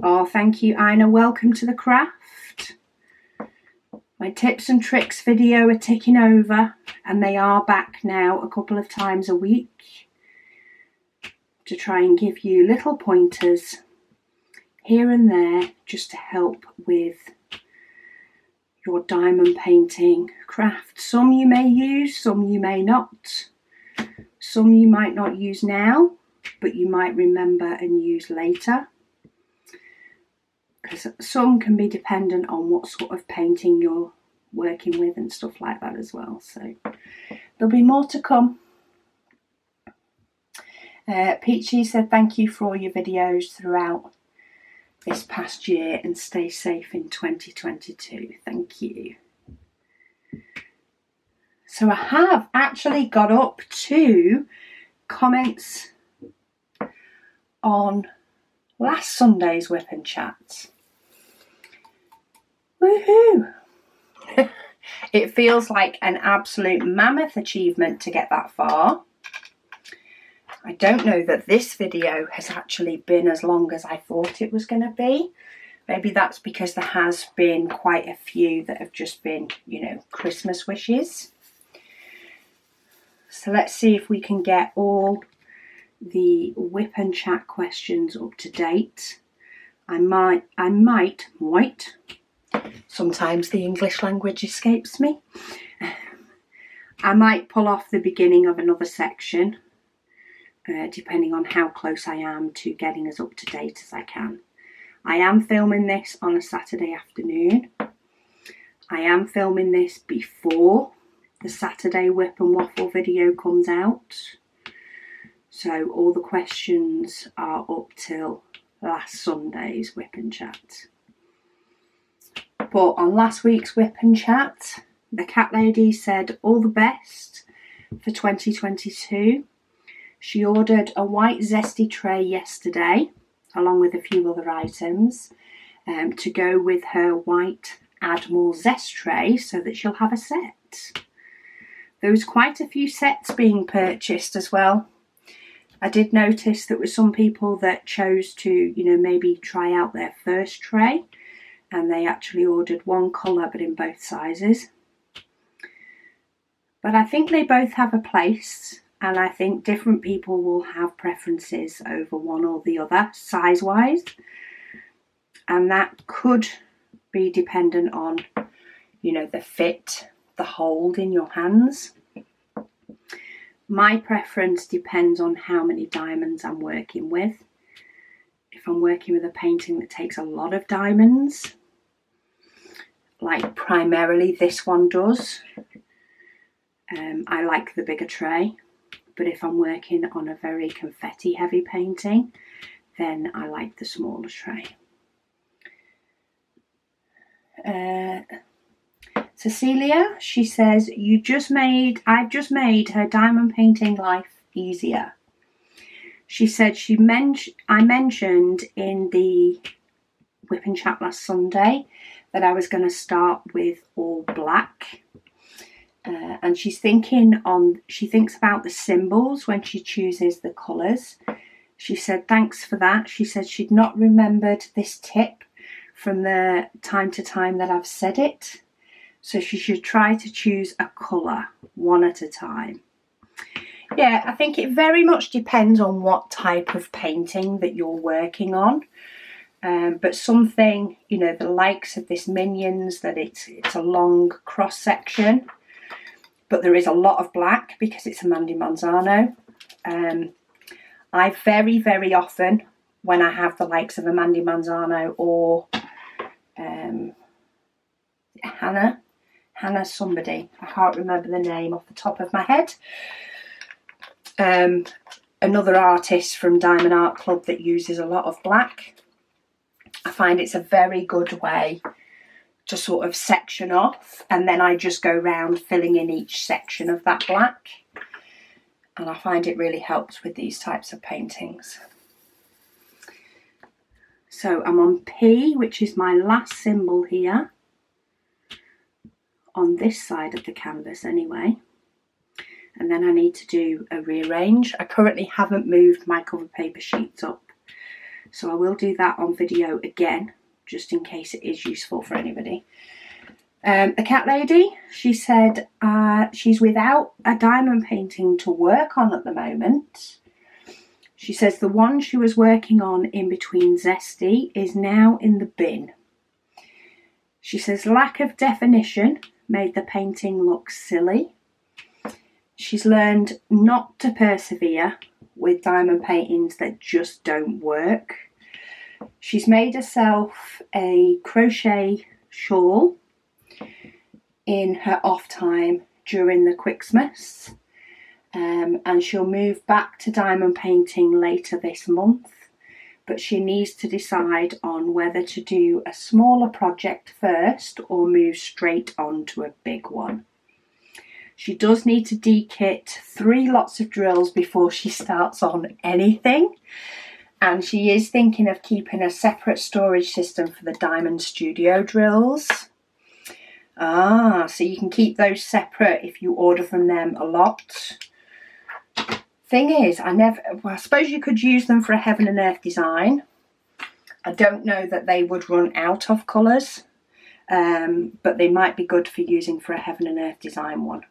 Oh, thank you, Ina. Welcome to the craft. My tips and tricks video are ticking over, and they are back now a couple of times a week to try and give you little pointers here and there just to help with your diamond painting craft. Some you may use, some you may not. Some you might not use now, but you might remember and use later. Because some can be dependent on what sort of painting you're working with and stuff like that as well. So there'll be more to come. Peachy said thank you for all your videos throughout this past year and stay safe in 2022. Thank you. So I have actually got up to comments on last Sunday's WIP Chats. Woohoo! It feels like an absolute mammoth achievement to get that far. I don't know that this video has actually been as long as I thought it was going to be. Maybe that's because there has been quite a few that have just been, you know, Christmas wishes. So let's see if we can get all the WIP and Chat questions up to date. I might, sometimes the English language escapes me. I might pull off the beginning of another section, depending on how close I am to getting as up to date as I can. I am filming this on a Saturday afternoon. I am filming this before the Saturday WIP and Waffle video comes out. So all the questions are up till last Sunday's WIP and Chat. But on last week's WIP and Chat, the cat lady said all the best for 2022. She ordered a white zesty tray yesterday, along with a few other items, to go with her white Admiral Zest tray so that she'll have a set. There was quite a few sets being purchased as well. I did notice there were some people that chose to, you know, maybe try out their first tray, and they actually ordered one colour but in both sizes. But I think they both have a place, and I think different people will have preferences over one or the other size-wise, and that could be dependent on, you know, the fit, the hold in your hands. My preference depends on how many diamonds I'm working with. If I'm working with a painting that takes a lot of diamonds, like primarily this one does, I like the bigger tray. But if I'm working on a very confetti heavy painting, then I like the smaller tray. Cecilia, she says, I've just made her diamond painting life easier. She said I mentioned in the WIP Chat last Sunday that I was going to start with all black. And she thinks about the symbols when she chooses the colours. She said thanks for that. She said she'd not remembered this tip from the time to time that I've said it. So she should try to choose a colour one at a time. Yeah, I think it very much depends on what type of painting that you're working on. But something, you know, the likes of this Minons, that it's a long cross section, but there is a lot of black because it's a Mandy Manzano. I very, very often, when I have the likes of a Mandy Manzano or Hannah somebody, I can't remember the name off the top of my head, another artist from Diamond Art Club that uses a lot of black, I find it's a very good way to sort of section off, and then I just go round filling in each section of that black, and I find it really helps with these types of paintings. So I'm on P, which is my last symbol here, on this side of the canvas anyway, and then I need to do a rearrange. I currently haven't moved my cover paper sheets up, so I will do that on video again, just in case it is useful for anybody. The cat lady, she said she's without a diamond painting to work on at the moment. She says the one she was working on in between Zesty is now in the bin. She says lack of definition made the painting look silly. She's learned not to persevere with diamond paintings that just don't work. She's made herself a crochet shawl in her off time during the Quixmas, and she'll move back to diamond painting later this month, but she needs to decide on whether to do a smaller project first or move straight on to a big one. She does need to de-kit 3 lots of drills before she starts on anything, and she is thinking of keeping a separate storage system for the Diamond Studio drills. So you can keep those separate if you order from them a lot. Thing is, I suppose you could use them for a Heaven and Earth design. I don't know that they would run out of colours, but they might be good for using for a Heaven and Earth design one.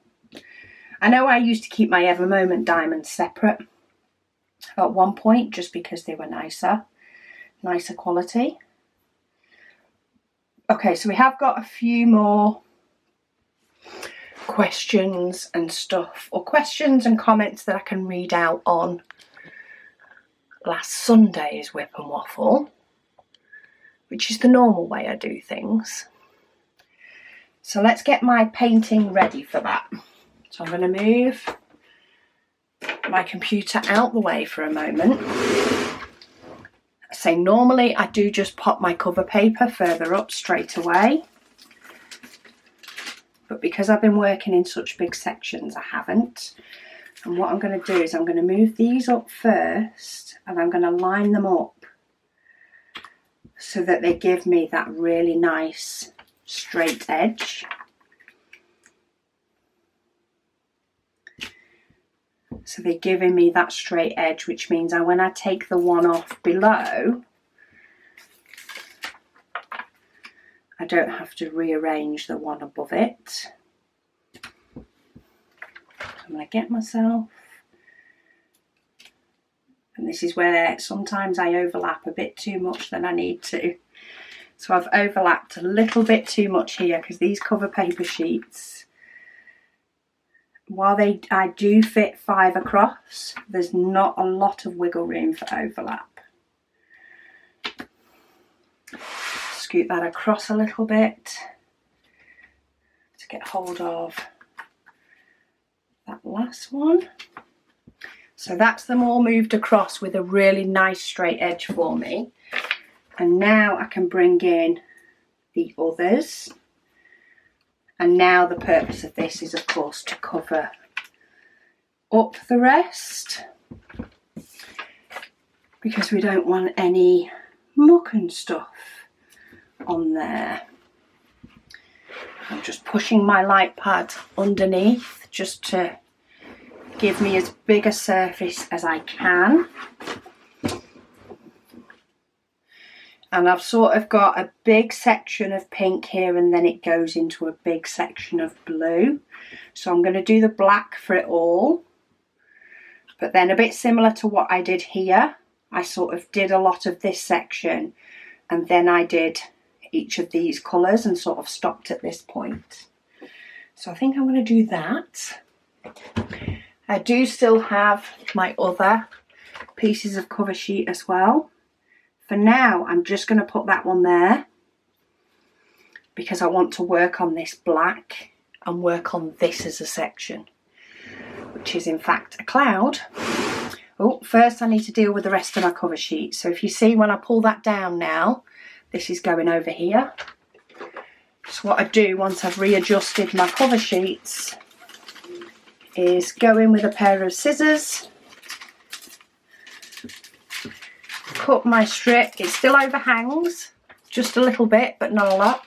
I know I used to keep my Ever Moment diamonds separate at one point just because they were nicer quality. Okay, so we have got a few more questions and stuff, or questions and comments that I can read out on last Sunday's WIP and Waffle, which is the normal way I do things. So let's get my painting ready for that. So I'm going to move my computer out the way for a moment. I say normally I do just pop my cover paper further up straight away, but because I've been working in such big sections, I haven't. And what I'm going to do is I'm going to move these up first, and I'm going to line them up so that they give me that really nice straight edge. So they're giving me that straight edge, which means that when I take the one off below, I don't have to rearrange the one above it. I'm going to get myself, and this is where sometimes I overlap a bit too much than I need to. So I've overlapped a little bit too much here because these cover paper sheets, while I do fit 5 across, there's not a lot of wiggle room for overlap. Scoot that across a little bit to get hold of that last one. So that's them all moved across with a really nice straight edge for me. And now I can bring in the others. And now the purpose of this is, of course, to cover up the rest, because we don't want any muck and stuff on there. I'm just pushing my light pad underneath just to give me as big a surface as I can. And I've sort of got a big section of pink here, and then it goes into a big section of blue. So I'm going to do the black for it all. But then, a bit similar to what I did here, I sort of did a lot of this section, and then I did each of these colours and sort of stopped at this point. So I think I'm going to do that. I do still have my other pieces of cover sheet as well. For now, I'm just going to put that one there because I want to work on this black and work on this as a section, which is in fact a cloud. Oh, first I need to deal with the rest of my cover sheet. So if you see when I pull that down now, this is going over here. So what I do once I've readjusted my cover sheets is go in with a pair of scissors, cut my strip. It still overhangs just a little bit, but not a lot.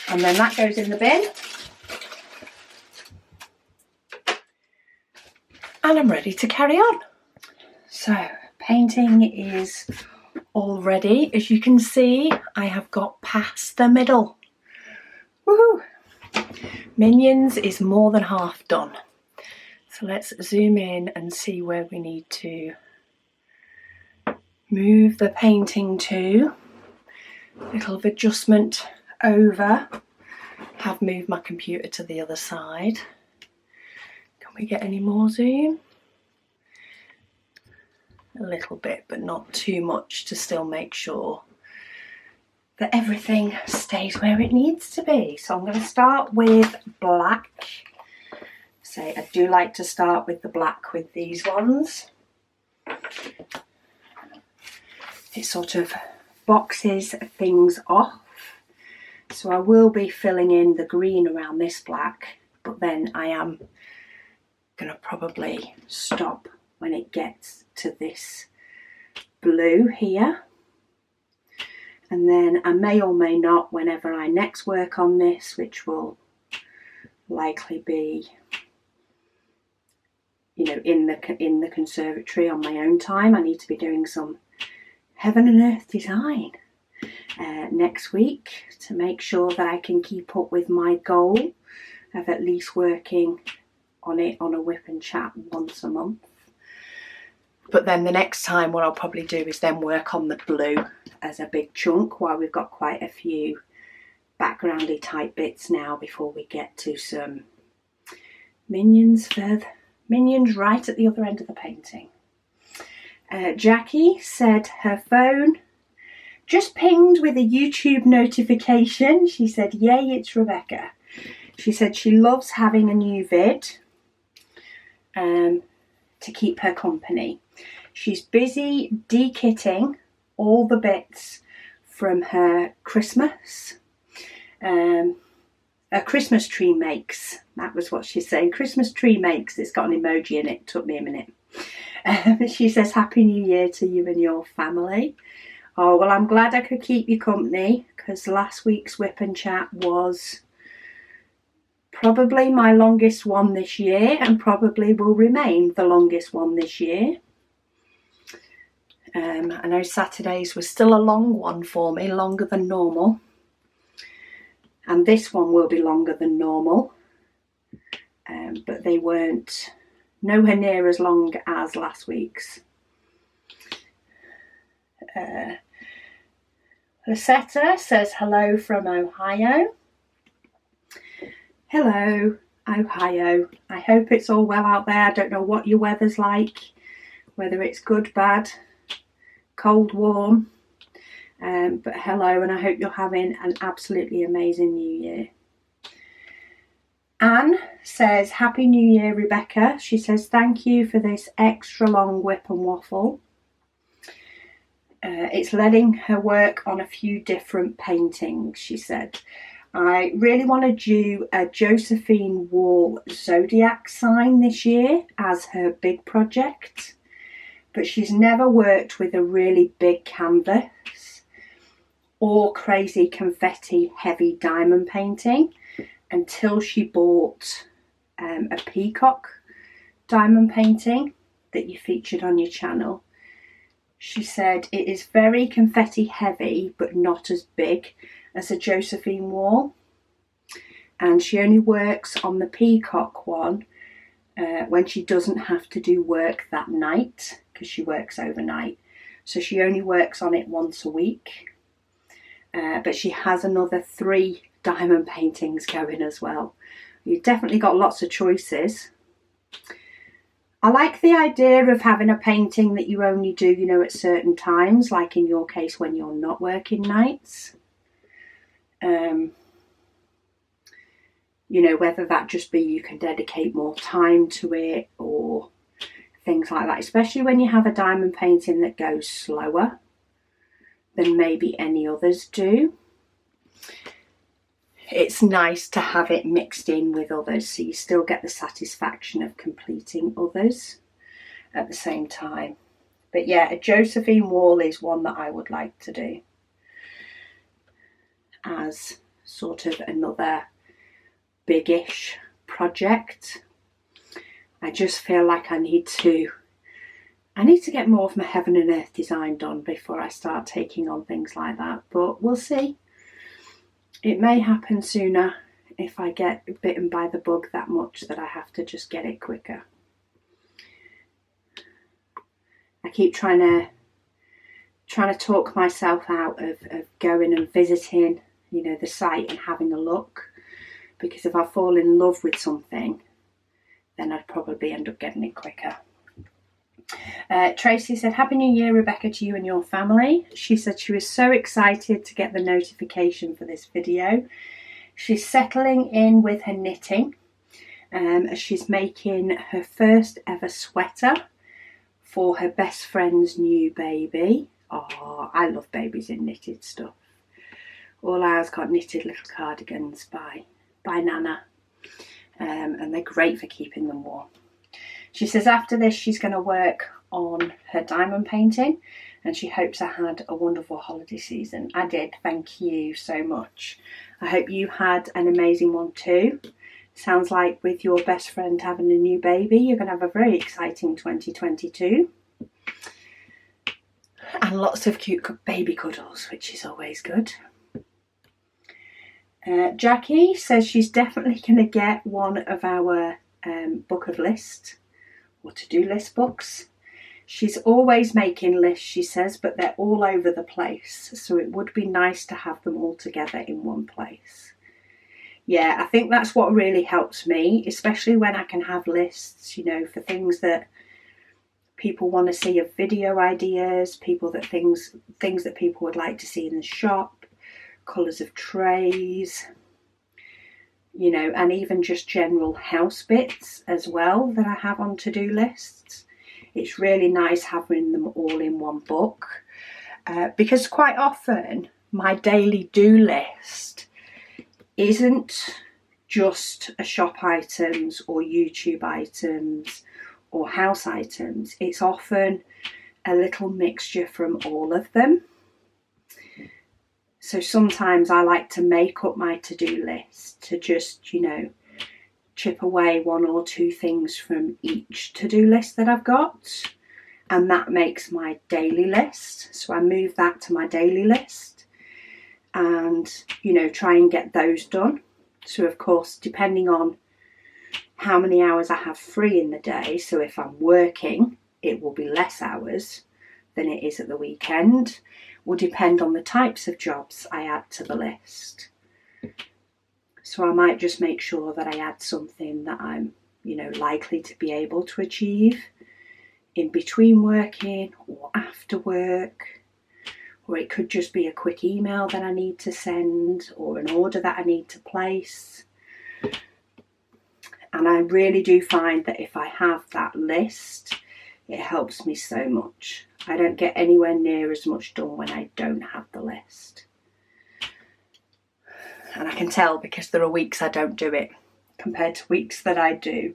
And then that goes in the bin. And I'm ready to carry on. So painting is all ready. As you can see, I have got past the middle. Woohoo! Minions is more than half done. So let's zoom in and see where we need to move the painting to. Little adjustment over. Have moved my computer to the other side. Can we get any more zoom? A little bit, but not too much, to still make sure that everything stays where it needs to be. So I'm going to start with black. So I do like to start with the black with these ones. It sort of boxes things off. So I will be filling in the green around this black, but then I am going to probably stop when it gets to this blue here. And then I may or may not, whenever I next work on this, which will likely be, you know, in the conservatory on my own time. I need to be doing some heaven and earth design next week to make sure that I can keep up with my goal of at least working on it on a WIP and chat once a month. But then the next time what I'll probably do is then work on the blue as a big chunk, while we've got quite a few backgroundy type bits now before we get to some minions right at the other end of the painting. Jackie said her phone just pinged with a YouTube notification. She said, yay, it's Rebecca. She said she loves having a new vid to keep her company. She's busy de-kitting all the bits from her Christmas. A Christmas tree makes. That was what she's saying. Christmas tree makes. It's got an emoji in it. Took me a minute. She says, Happy New Year to you and your family. Oh, well, I'm glad I could keep you company, because last week's WIP and chat was probably my longest one this year, and probably will remain the longest one this year. I know Saturdays was still a long one for me, longer than normal. And this one will be longer than normal. But they weren't nowhere near as long as last week's. Lucetta says hello from Ohio. Hello, Ohio. I hope it's all well out there. I don't know what your weather's like, whether it's good, bad, cold, warm. But hello, and I hope you're having an absolutely amazing New Year. Anne says, Happy New Year, Rebecca. She says, thank you for this extra long WIP and Waffle. It's letting her work on a few different paintings, she said. I really want to do a Josephine Wall Zodiac sign this year as her big project, but she's never worked with a really big canvas or crazy confetti heavy diamond painting until she bought a peacock diamond painting that you featured on your channel. She said it is very confetti heavy but not as big as a Josephine Wall, and she only works on the peacock one when she doesn't have to do work that night because she works overnight, so she only works on it once a week. But she has another 3 diamond paintings going as well. You've definitely got lots of choices. I like the idea of having a painting that you only do, you know, at certain times, like in your case when you're not working nights. You know, whether that just be you can dedicate more time to it or things like that, especially when you have a diamond painting that goes slower than maybe any others do. It's nice to have it mixed in with others so you still get the satisfaction of completing others at the same time. But yeah, a Josephine Wall is one that I would like to do as sort of another biggish project. I just feel like I need to get more of my heaven and earth design done before I start taking on things like that, but we'll see. It may happen sooner if I get bitten by the bug that much that I have to just get it quicker. I keep trying to talk myself out of going and visiting, you know, the site and having a look, because if I fall in love with something, then I'd probably end up getting it quicker. Tracy said, Happy New Year, Rebecca, to you and your family. She said she was so excited to get the notification for this video. She's settling in with her knitting as she's making her first ever sweater for her best friend's new baby. Oh, I love babies in knitted stuff. All ours got knitted little cardigans by Nana, and they're great for keeping them warm. She says after this she's going to work on her diamond painting and she hopes I had a wonderful holiday season. I did, thank you so much. I hope you had an amazing one too. Sounds like with your best friend having a new baby, you're going to have a very exciting 2022. And lots of cute baby cuddles, which is always good. Jackie says she's definitely going to get one of our book of list or to-do list books. She's always making lists, she says, but they're all over the place, so it would be nice to have them all together in one place. Yeah, I think that's what really helps me, especially when I can have lists, you know, for things that people want to see, of video ideas, things that people would like to see in the shop, colours of trays, you know, and even just general house bits as well that I have on to-do lists. It's really nice having them all in one book because quite often my daily do list isn't just a shop items or YouTube items or house items. It's often a little mixture from all of them. So sometimes I like to make up my to-do list to just, you know, chip away 1 or 2 things from each to-do list that I've got, and that makes my daily list. So I move that to my daily list and, you know, try and get those done. So of course, depending on how many hours I have free in the day, so if I'm working, it will be less hours than it is at the weekend. will depend on the types of jobs I add to the list. So I might just make sure that I add something that I'm, likely to be able to achieve in between working or after work. Or it could just be a quick email that I need to send, or an order that I need to place. And I really do find that if I have that list, it helps me so much. I don't get anywhere near as much done when I don't have the list. And I can tell because there are weeks I don't do it compared to weeks that I do.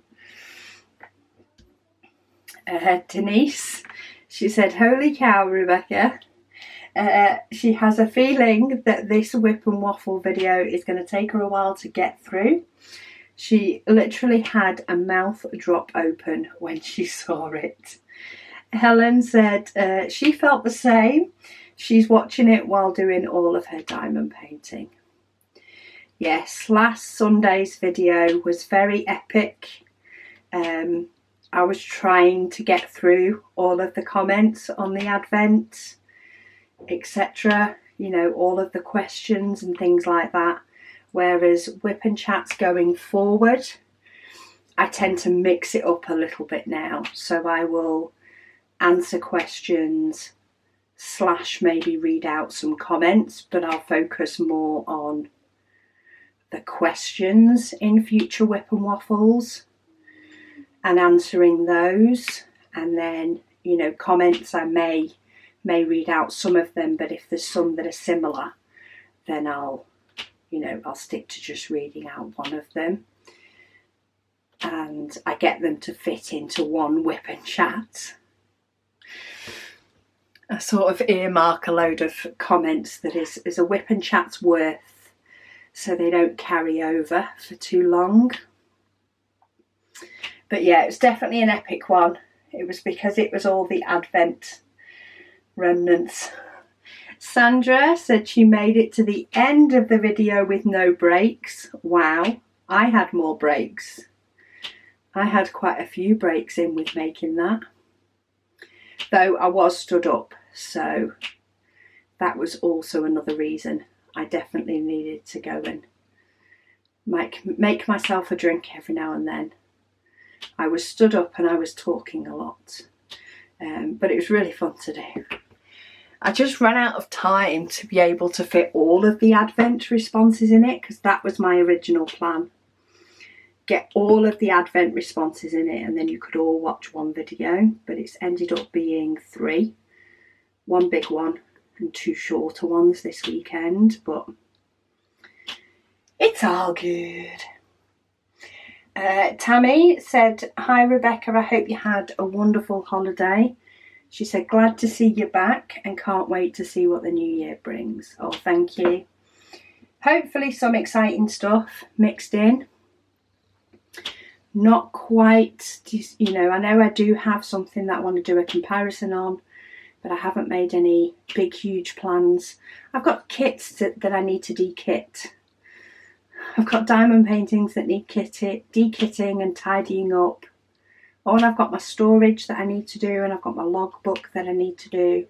Denise, she said, "Holy cow, Rebecca." She has a feeling that this Whip and Waffle video is going to take her a while to get through. She literally had a mouth drop open when she saw it. Helen said she felt the same. She's watching it while doing all of her diamond painting. Yes, last Sunday's video was very epic. I was trying to get through all of the comments on the Advent, etc., all of the questions and things like that. Whereas WIP and Chats going forward, I tend to mix it up a little bit now. So I will answer questions / maybe read out some comments, but I'll focus more on the questions in future WIP and Waffles and answering those. And then, comments I may read out some of them, but if there's some that are similar, then I'll stick to just reading out one of them. And I get them to fit into one WIP and Chat. I sort of earmark a load of comments that is a WIP and Chat's worth, so they don't carry over for too long. But yeah, it was definitely an epic one. It was because it was all the Advent remnants. Sandra said she made it to the end of the video with no breaks. Wow, I had more breaks. I had quite a few breaks in with making that. Though I was stood up, so that was also another reason I definitely needed to go and make myself a drink every now and then. I was stood up and I was talking a lot, but it was really fun to do. I just ran out of time to be able to fit all of the Advent responses in it, because that was my original plan. Get all of the Advent responses in it and then you could all watch one video, but it's ended up being 3. One big one and 2 shorter ones this weekend, but it's all good. Tammy said, "Hi Rebecca, I hope you had a wonderful holiday." She said, "Glad to see you back and can't wait to see what the new year brings." Oh, thank you. Hopefully some exciting stuff mixed in. Not quite, I know I do have something that I want to do a comparison on, but I haven't made any big, huge plans. I've got kits that I need to de-kit. I've got diamond paintings that need de-kitting and tidying up. Oh, and I've got my storage that I need to do, and I've got my logbook that I need to do.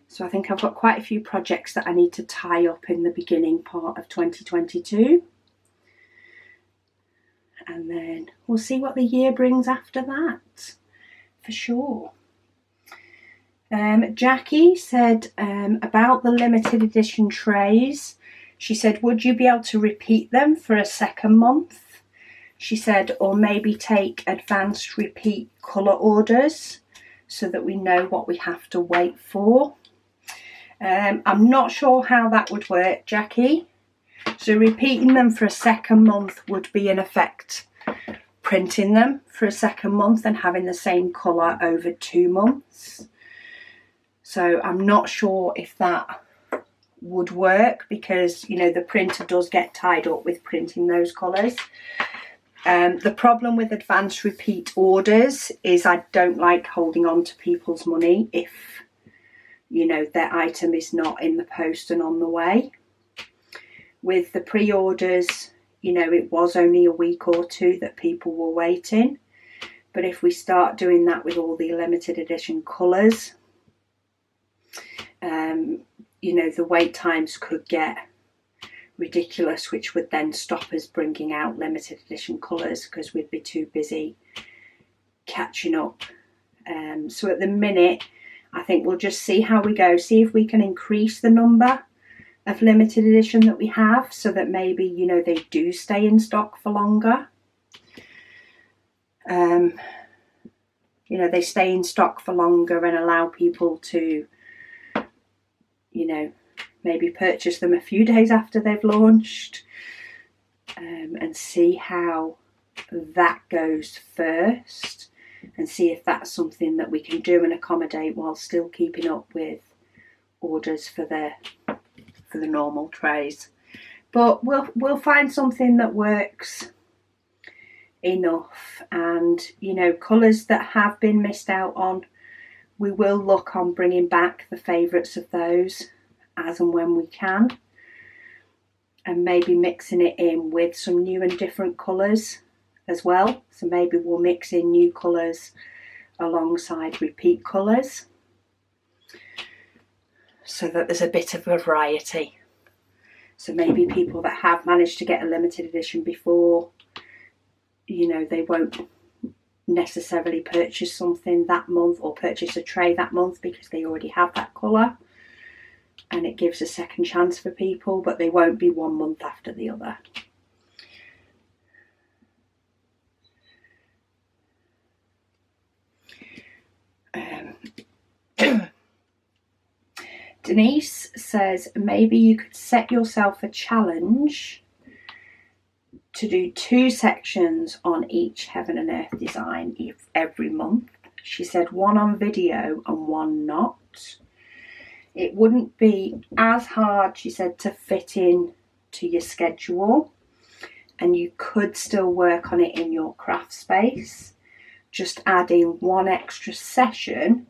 So I think I've got quite a few projects that I need to tie up in the beginning part of 2022. And then we'll see what the year brings after that, for sure. Jackie said about the limited edition trays. She said, would you be able to repeat them for a second month? She said, or maybe take advanced repeat colour orders so that we know what we have to wait for. I'm not sure how that would work, Jackie. So repeating them for a second month would be in effect printing them for a second month and having the same colour over 2 months. So I'm not sure if that would work because, the printer does get tied up with printing those colours. The problem with advanced repeat orders is I don't like holding on to people's money if, their item is not in the post and on the way. With the pre-orders, it was only a week or 2 that people were waiting. But if we start doing that with all the limited edition colours, you know, the wait times could get ridiculous, which would then stop us bringing out limited edition colours because we'd be too busy catching up. So at the minute, I think we'll just see how we go, see if we can increase the number of limited edition that we have so that maybe, you know, they do stay in stock for longer. You know, they stay in stock for longer and allow people to, you know, maybe purchase them a few days after they've launched, and see how that goes first, and see if that's something that we can do and accommodate while still keeping up with orders for the normal trays. But we'll find something that works enough, and you know, colours that have been missed out on, we will look on bringing back the favourites of those as and when we can, and maybe mixing it in with some new and different colours as well. So maybe we'll mix in new colours alongside repeat colours so that there's a bit of a variety. So maybe people that have managed to get a limited edition before, you know, they won't necessarily purchase something that month or purchase a tray that month because they already have that colour, and it gives a second chance for people, but they won't be 1 month after the other. Denise says maybe you could set yourself a challenge to do 2 sections on each Heaven and Earth design every month. She said 1 on video and 1 not. It wouldn't be as hard, she said, to fit in to your schedule, and you could still work on it in your craft space, just adding 1 extra session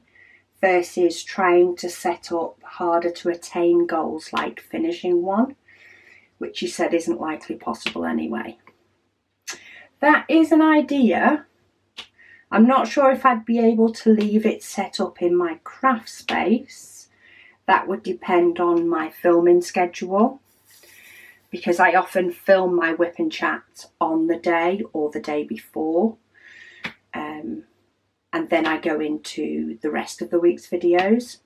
versus trying to set up harder to attain goals like finishing 1, which you said isn't likely possible anyway. That is an idea. I'm not sure if I'd be able to leave it set up in my craft space. That would depend on my filming schedule, because I often film my WIP and Chats on the day or the day before, and then I go into the rest of the week's videos.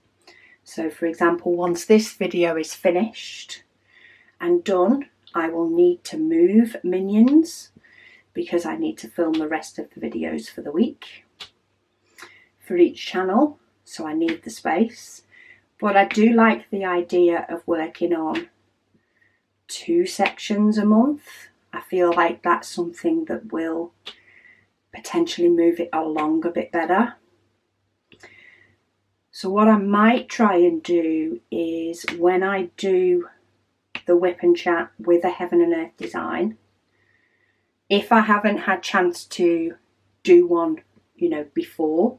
So for example, once this video is finished and done, I will need to move Minions because I need to film the rest of the videos for the week for each channel, so I need the space. But I do like the idea of working on 2 sections a month. I feel like that's something that will potentially move it along a bit better. So what I might try and do is, when I do the WIP and Chat with a Heaven and Earth design, if I haven't had chance to do one, you know, before,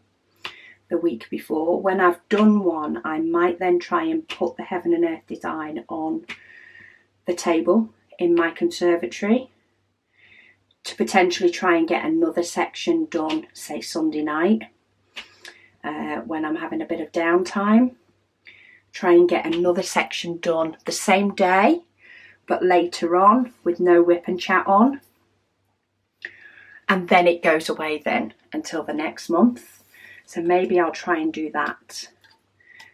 the week before, when I've done one, I might then try and put the Heaven and Earth design on the table in my conservatory to potentially try and get another section done, say Sunday night, when I'm having a bit of downtime. Try and get another section done the same day, but later on with no WIP and Chat on. And then it goes away then until the next month. So maybe I'll try and do that,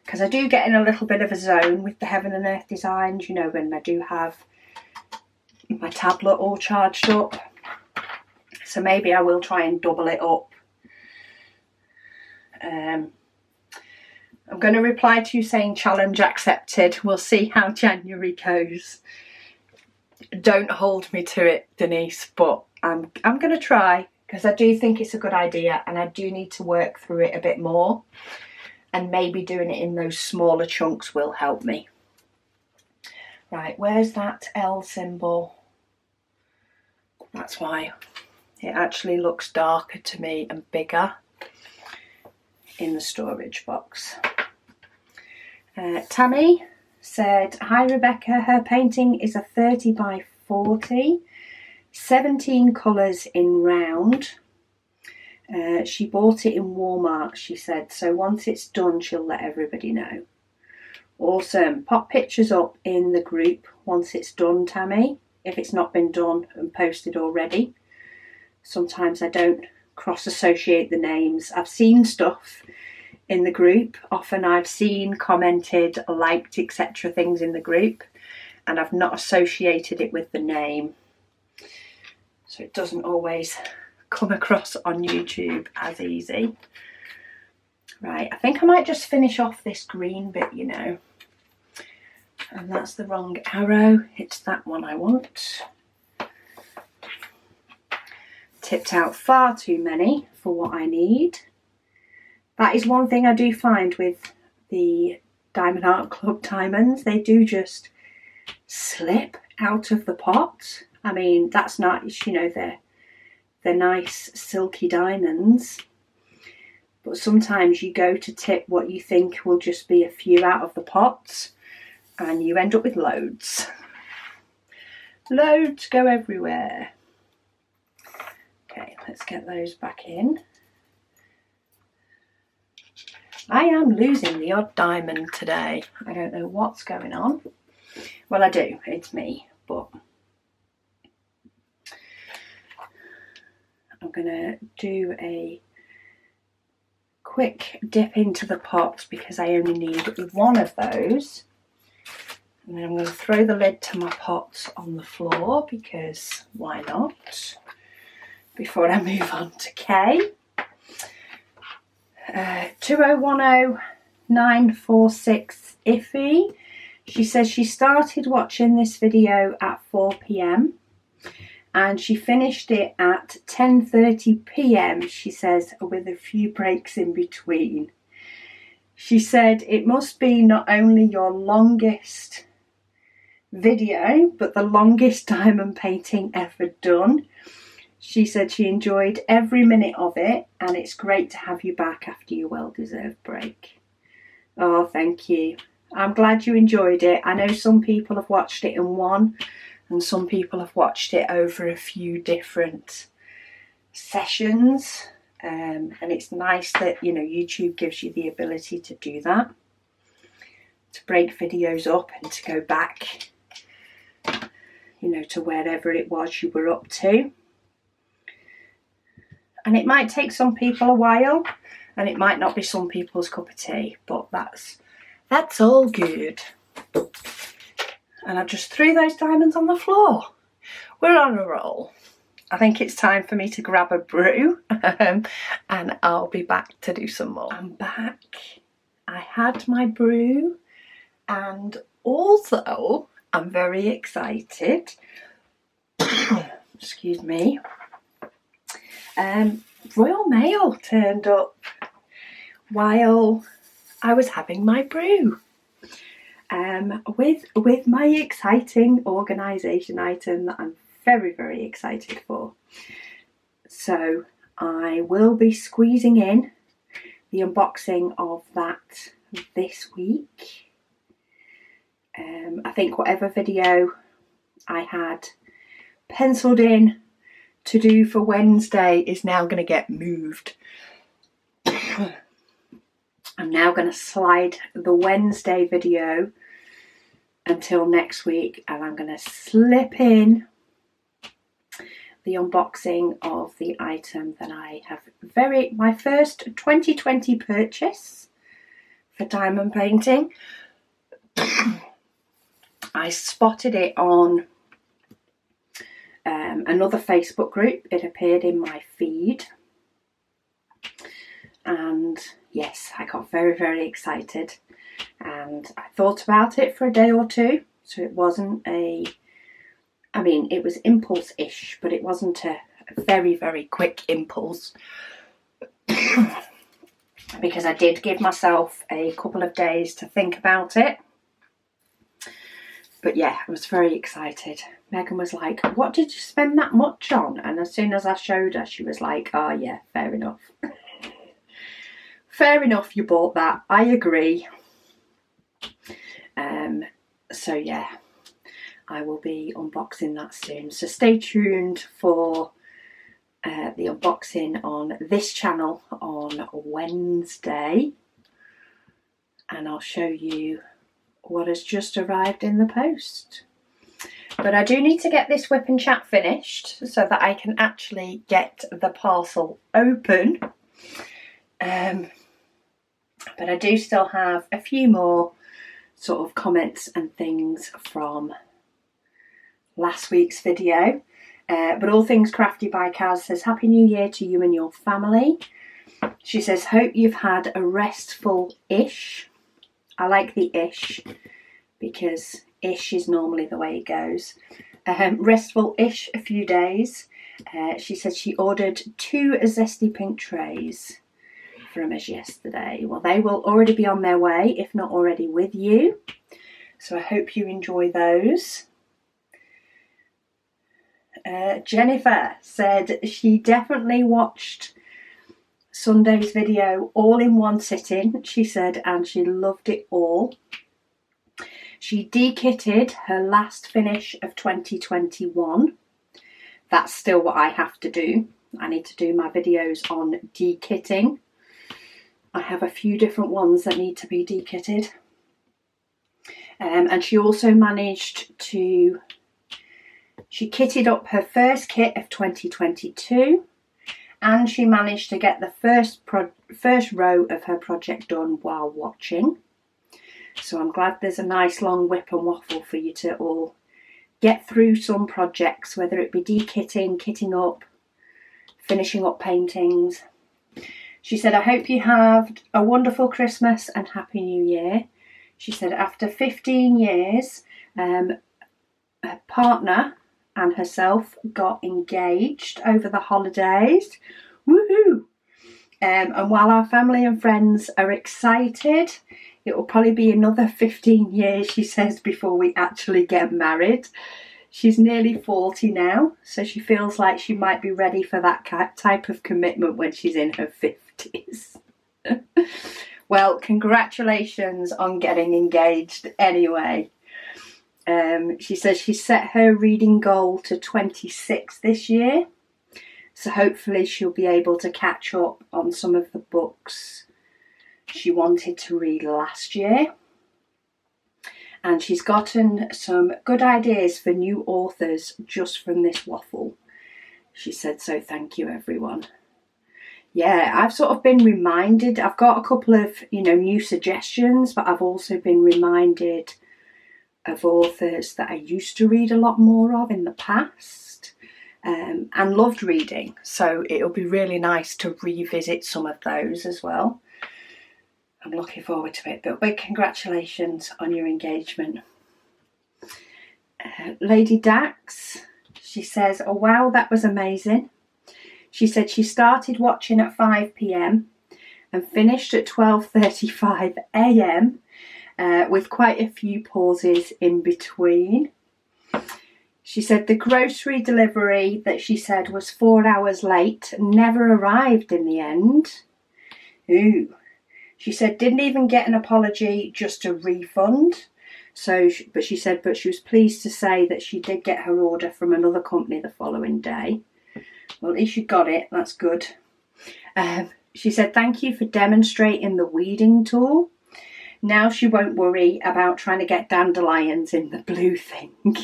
because I do get in a little bit of a zone with the Heaven and Earth designs, you know, when I do have my tablet all charged up. So maybe I will try and double it up. I'm going to reply to you saying challenge accepted. We'll see how January goes. Don't hold me to it, Denise, but I'm going to try, because I do think it's a good idea, and I do need to work through it a bit more, and maybe doing it in those smaller chunks will help me. Right, where's that L symbol? That's why it actually looks darker to me and bigger in the storage box. Tammy said, hi Rebecca, her painting is a 30 by 40, 17 colours in round. She bought it in Walmart, she said, so once it's done she'll let everybody know. Awesome. Pop pictures up in the group once it's done, Tammy, if it's not been done and posted already. Sometimes I don't cross-associate the names. I've seen stuff in the group. Often I've seen, commented, liked, etc. things in the group, and I've not associated it with the name. So it doesn't always come across on YouTube as easy. Right, I think I might just finish off this green bit, you know. And that's the wrong arrow. It's that one I want. Tipped out far too many for what I need. That is one thing I do find with the Diamond Art Club diamonds. They do just slip out of the pot. I mean, that's nice, you know, they're nice silky diamonds. But sometimes you go to tip what you think will just be a few out of the pot and you end up with loads. Loads go everywhere. Okay, let's get those back in. I am losing the odd diamond today. I don't know what's going on. Well, I do, it's me, but I'm gonna do a quick dip into the pot because I only need one of those. And then I'm going to throw the lid to my pot on the floor because why not? Before I move on to Kay. 2010946 Iffy. She says she started watching this video at 4 p.m. and she finished it at 10:30 p.m. she says, with a few breaks in between. She said it must be not only your longest video but the longest diamond painting ever done. She said she enjoyed every minute of it and it's great to have you back after your well-deserved break. Oh, thank you. I'm glad you enjoyed it. I know some people have watched it in one and some people have watched it over a few different sessions, and it's nice that, you know, YouTube gives you the ability to do that, to break videos up and to go back, you know, to wherever it was you were up to. And it might take some people a while and it might not be some people's cup of tea, but that's all good. And I just threw those diamonds on the floor. We're on a roll. I think it's time for me to grab a brew and I'll be back to do some more. I'm back. I had my brew and also I'm very excited. Excuse me. Royal Mail turned up while I was having my brew. With my exciting organisation item that I'm very, very excited for. So I will be squeezing in the unboxing of that this week. I think whatever video I had penciled in to do for Wednesday is now going to get moved. I'm now going to slide the Wednesday video until next week and I'm going to slip in the unboxing of the item that I have my first 2020 purchase for diamond painting. I spotted it on another Facebook group. It appeared in my feed. And yes, I got very, very excited and I thought about it for a day or two. So it wasn't it was impulse-ish, but it wasn't a very, very quick impulse. Because I did give myself a couple of days to think about it. But yeah, I was very excited. Megan was like, what did you spend that much on? And as soon as I showed her, she was like, oh yeah, fair enough. Fair enough, you bought that. I agree. So yeah, I will be unboxing that soon. So stay tuned for the unboxing on this channel on Wednesday. And I'll show you what has just arrived in the post. But I do need to get this WIP and Chat finished so that I can actually get the parcel open. But I do still have a few more sort of comments and things from last week's video. But All Things Crafty by Kaz says, Happy New Year to you and your family. She says, hope you've had a restful-ish. I like the ish because ish is normally the way it goes. Restful-ish a few days. She said she ordered 2 zesty pink trays from us yesterday. Well, they will already be on their way, if not already with you. So I hope you enjoy those. Jennifer said she definitely watched Sunday's video all in one sitting, she said, and she loved it all. She de-kitted her last finish of 2021. That's still what I have to do. I need to do my videos on de-kitting. I have a few different ones that need to be de-kitted. And she also managed to... She kitted up her first kit of 2022, and she managed to get the first row of her project done while watching. So I'm glad there's a nice long WIP and Waffle for you to all get through some projects, whether it be de-kitting, kitting up, finishing up paintings. She said, I hope you have a wonderful Christmas and Happy New Year. She said, after 15 years, her partner and herself got engaged over the holidays. Woohoo! And while our family and friends are excited, it will probably be another 15 years, she says, before we actually get married. She's nearly 40 now, so she feels like she might be ready for that type of commitment when she's in her 50s. Well, congratulations on getting engaged anyway. She says she set her reading goal to 26 this year, so hopefully she'll be able to catch up on some of the books she wanted to read last year. And she's gotten some good ideas for new authors just from this waffle. She said, so thank you everyone. Yeah, I've sort of been reminded, I've got a couple of, new suggestions, but I've also been reminded of authors that I used to read a lot more of in the past and loved reading. So it'll be really nice to revisit some of those as well. I'm looking forward to it. But big congratulations on your engagement. Lady Dax, she says, oh wow, that was amazing. She said she started watching at 5 p.m. and finished at 12:35 a.m. With quite a few pauses in between. She said the grocery delivery that she said was 4 hours late never arrived in the end. Ooh. She said didn't even get an apology, just a refund. But she said she was pleased to say that she did get her order from another company the following day. Well, at least you got it, that's good. She said thank you for demonstrating the weeding tool. Now she won't worry about trying to get dandelions in the blue thing.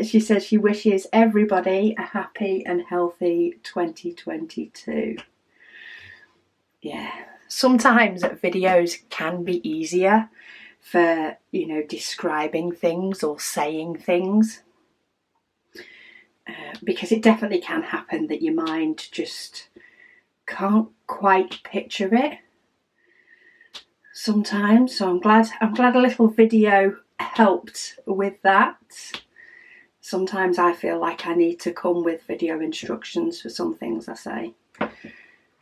She says she wishes everybody a happy and healthy 2022. Yeah, sometimes videos can be easier for, describing things or saying things. Because it definitely can happen that your mind just can't quite picture it sometimes. So I'm glad a little video helped with that. Sometimes I feel like I need to come with video instructions for some things I say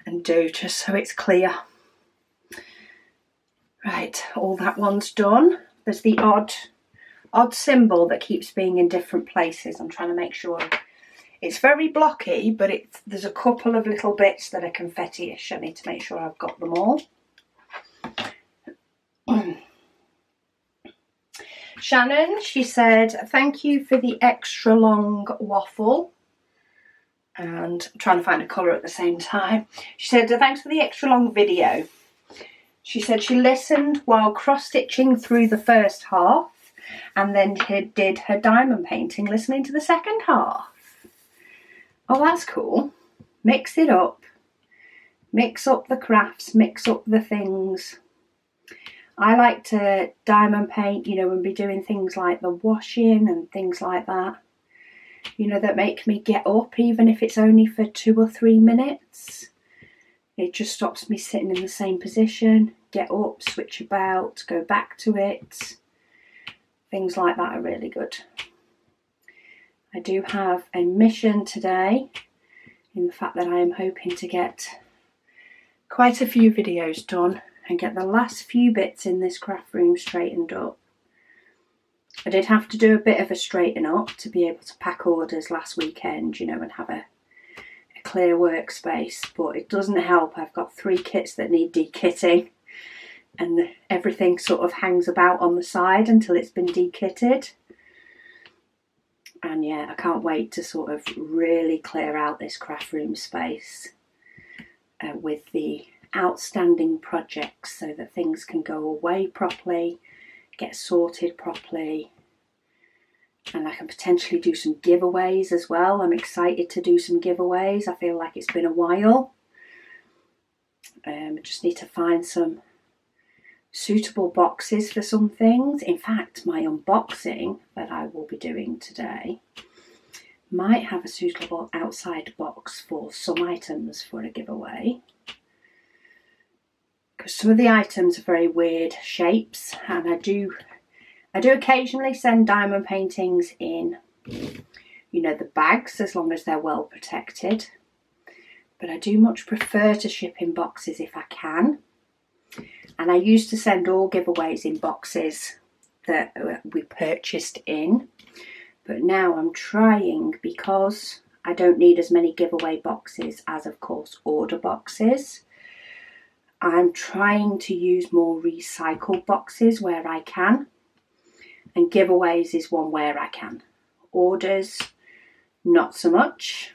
and do, just so it's clear. Right, all that one's done. There's the odd symbol that keeps being in different places. I'm trying to make sure. It's very blocky, but there's a couple of little bits that are confetti-ish. I need to make sure I've got them all. Shannon, she said, thank you for the extra long waffle. And I'm trying to find a colour at the same time. She said, thanks for the extra long video. She said she listened while cross-stitching through the first half and then did her diamond painting listening to the second half. Oh, that's cool. Mix it up. Mix up the crafts, mix up the things. I like to diamond paint, you know, and be doing things like the washing and things like that, you know, that make me get up, even if it's only for 2 or 3 minutes. It just stops me sitting in the same position, get up, switch about, go back to it. Things like that are really good. I do have a mission today in the fact that I am hoping to get quite a few videos done and get the last few bits in this craft room straightened up. I did have to do a bit of a straighten up to be able to pack orders last weekend, you know, and have a clear workspace, but it doesn't help. I've got 3 kits that need dekitting and everything sort of hangs about on the side until it's been dekitted. And yeah, I can't wait to sort of really clear out this craft room space with the outstanding projects so that things can go away properly, get sorted properly, and I can potentially do some giveaways as well. I'm excited to do some giveaways. I feel like it's been a while. I just need to find some suitable boxes for some things. In fact, my unboxing that I will be doing today might have a suitable outside box for some items for a giveaway. Because some of the items are very weird shapes, and I do occasionally send diamond paintings in, you know, the bags, as long as they're well protected. But I do much prefer to ship in boxes if I can. And I used to send all giveaways in boxes that we purchased in. But now I'm trying, because I don't need as many giveaway boxes as, of course, order boxes. I'm trying to use more recycled boxes where I can. And giveaways is one where I can. Orders, not so much.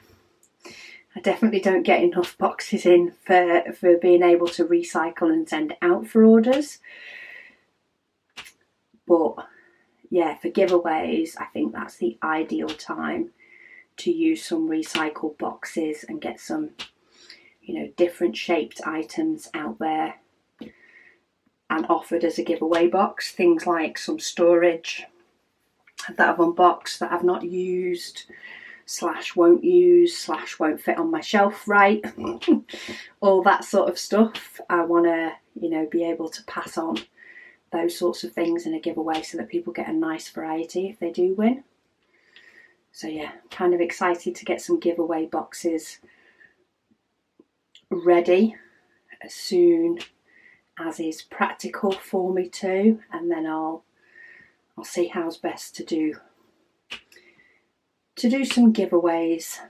I definitely don't get enough boxes in for being able to recycle and send out for orders. But yeah, for giveaways, I think that's the ideal time to use some recycled boxes and get some, you know, different shaped items out there and offered as a giveaway box. Things like some storage that I've unboxed that I've not used, / won't use, / won't fit on my shelf right. All that sort of stuff. I want to, you know, be able to pass on those sorts of things in a giveaway so that people get a nice variety if they do win. So yeah, kind of excited to get some giveaway boxes ready as soon as is practical for me to, and then I'll see how's best to do some giveaways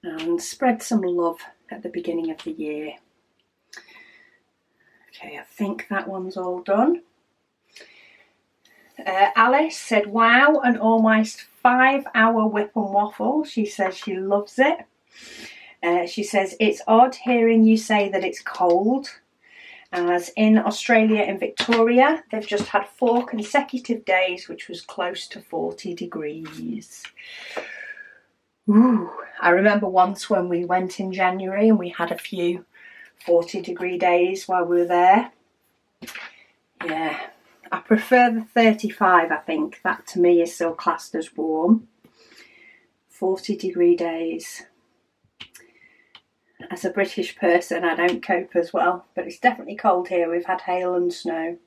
and spread some love at the beginning of the year. Okay, I think that one's all done. Alice said, wow, an almost 5-hour WIP and Waffle. She says she loves it. She says, it's odd hearing you say that it's cold, as in Australia and Victoria, they've just had 4 consecutive days which was close to 40 degrees. Ooh, I remember once when we went in January and we had a few 40-degree days while we were there. Yeah, I prefer the 35, I think. That to me is still classed as warm. 40-degree days. As a British person, I don't cope as well, but it's definitely cold here. We've had hail and snow.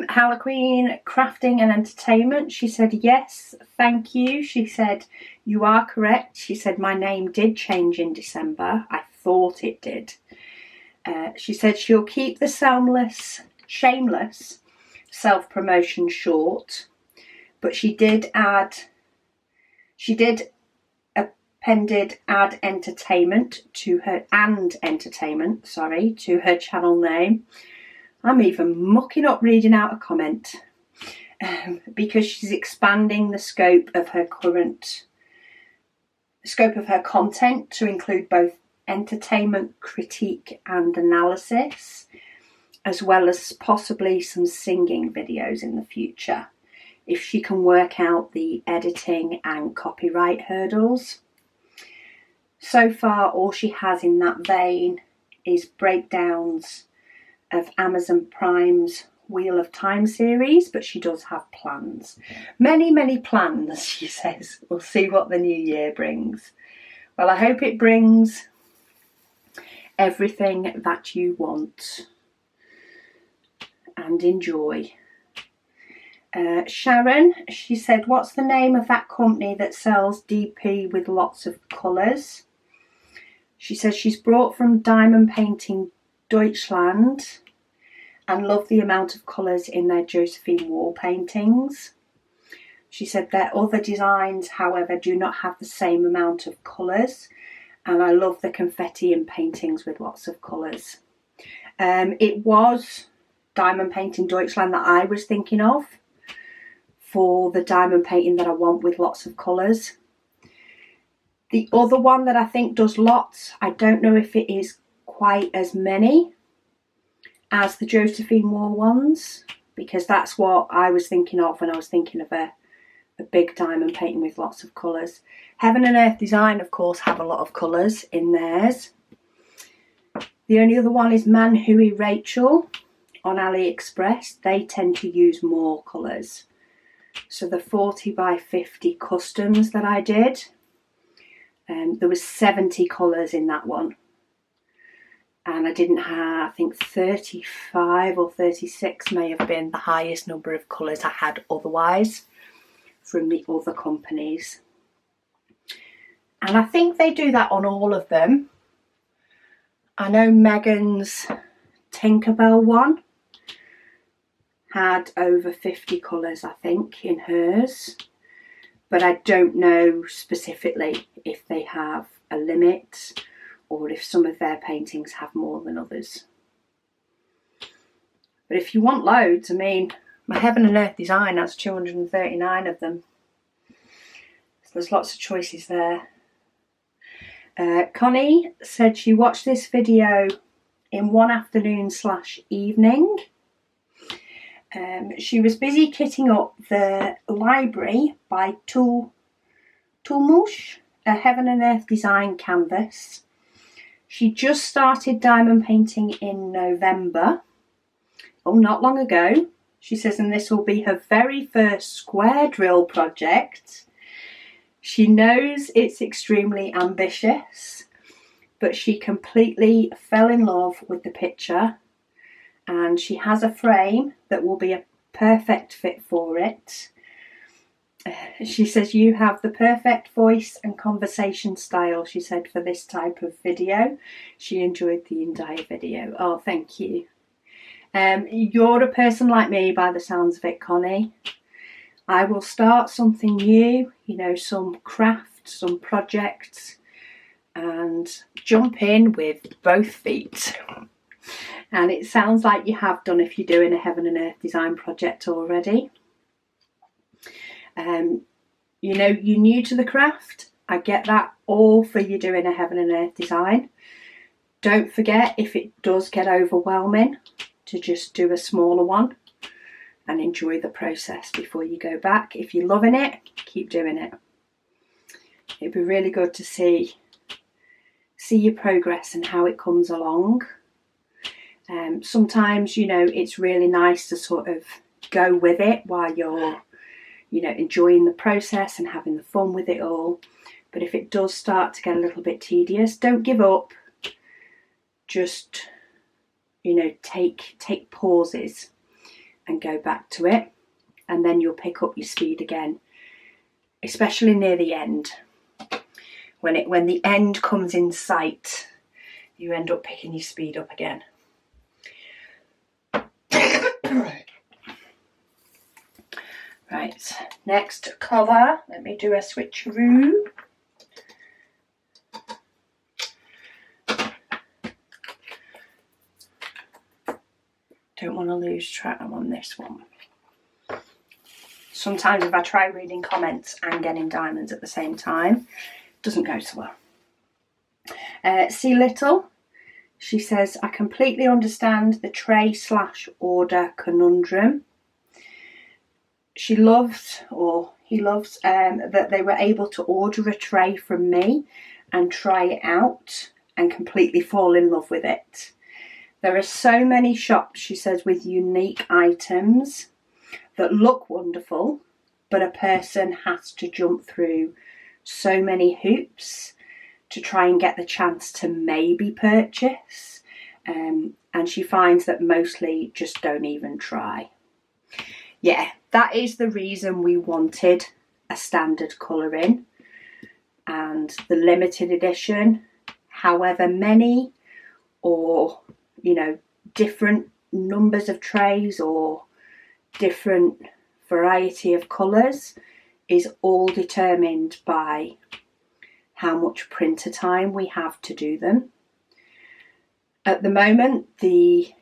Halloween Crafting and Entertainment, she said, yes, thank you. She said, you are correct. She said, my name did change in December. I thought it did. She said she'll keep the shameless self-promotion short, but she did add entertainment to her channel name. I'm even mucking up reading out a comment because she's expanding the scope of her current scope of her content to include both entertainment, critique and analysis, as well as possibly some singing videos in the future, if she can work out the editing and copyright hurdles. So far, all she has in that vein is breakdowns of Amazon Prime's Wheel of Time series, but she does have plans. Many, many plans, she says. We'll see what the new year brings. Well, I hope it brings everything that you want and enjoy. Sharon, she said, what's the name of that company that sells DP with lots of colours? She says she's brought from Diamond Painting Deutschland and love the amount of colours in their Josephine wall paintings. She said their other designs, however, do not have the same amount of colours, and I love the confetti in paintings with lots of colours. It was Diamond Painting Deutschland that I was thinking of for the diamond painting that I want with lots of colours. The other one that I think does lots, I don't know if it is quite as many as the Josephine wall ones, because that's what I was thinking of when I was thinking of a big diamond painting with lots of colours. Heaven and Earth Design, of course, have a lot of colours in theirs. The only other one is Manhui Rachel on AliExpress. They tend to use more colours. So the 40 by 50 customs that I did, there was 70 colours in that one. And I didn't have, I think 35 or 36 may have been the highest number of colours I had otherwise from the other companies. And I think they do that on all of them. I know Megan's Tinkerbell one had over 50 colours, I think, in hers. But I don't know specifically if they have a limit or if some of their paintings have more than others. But if you want loads, I mean, my Heaven and Earth Design has 239 of them. So there's lots of choices there. Connie said she watched this video in one afternoon/evening. She was busy kitting up the library by Tulmush, a Heaven and Earth Design canvas. She just started diamond painting in November. Oh, not long ago. She says, and this will be her very first square drill project. She knows it's extremely ambitious, but she completely fell in love with the picture, and she has a frame that will be a perfect fit for it. She says, you have the perfect voice and conversation style, she said, for this type of video. She enjoyed the entire video. Oh, thank you. You're a person like me by the sounds of it, Connie. I will start something new, you know, some craft, some projects, and jump in with both feet. And it sounds like you have done if you're doing a Heaven and Earth Design project already. You know, you're new to the craft. I get that, all for you doing a Heaven and Earth Design. Don't forget, if it does get overwhelming, to just do a smaller one and enjoy the process before you go back. If you're loving it, keep doing it. It'd be really good to see your progress and how it comes along. Sometimes, you know, it's really nice to sort of go with it while you're, you know, enjoying the process and having the fun with it all. But if it does start to get a little bit tedious, don't give up. Just, you know, take pauses and go back to it, and then you'll pick up your speed again, especially near the end. When the end comes in sight, you end up picking your speed up again. Right, next colour. Let me do a switcheroo. Don't want to lose track. I'm on this one. Sometimes if I try reading comments and getting diamonds at the same time, doesn't go so well. C Little, she says, I completely understand the tray/order conundrum. She loves, or he loves, that they were able to order a tray from me and try it out and completely fall in love with it. There are so many shops, she says, with unique items that look wonderful, but a person has to jump through so many hoops to try and get the chance to maybe purchase. And she finds that mostly just don't even try. Yeah, that is the reason we wanted a standard colouring, and the limited edition, however many, or, you know, different numbers of trays or different variety of colours, is all determined by how much printer time we have to do them. At the moment, the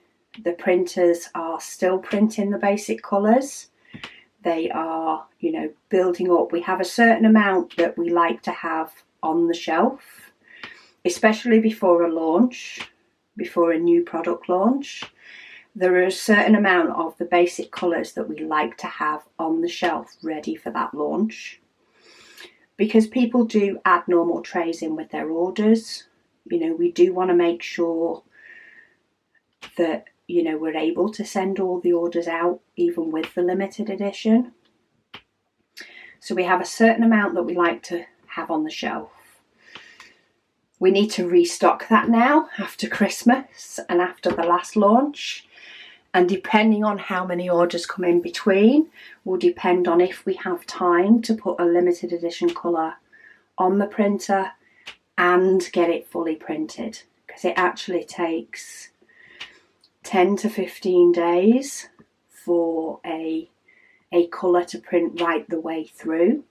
printers are still printing the basic colours. They are, you know, building up. We have a certain amount that we like to have on the shelf, especially before a launch, before a new product launch. There are a certain amount of the basic colours that we like to have on the shelf ready for that launch, because people do add normal trays in with their orders. You know, we do want to make sure that, you know, we're able to send all the orders out even with the limited edition. So we have a certain amount that we like to have on the shelf. We need to restock that now after Christmas and after the last launch. And depending on how many orders come in between will depend on if we have time to put a limited edition colour on the printer and get it fully printed, because it actually takes 10 to 15 days for a colour to print right the way through.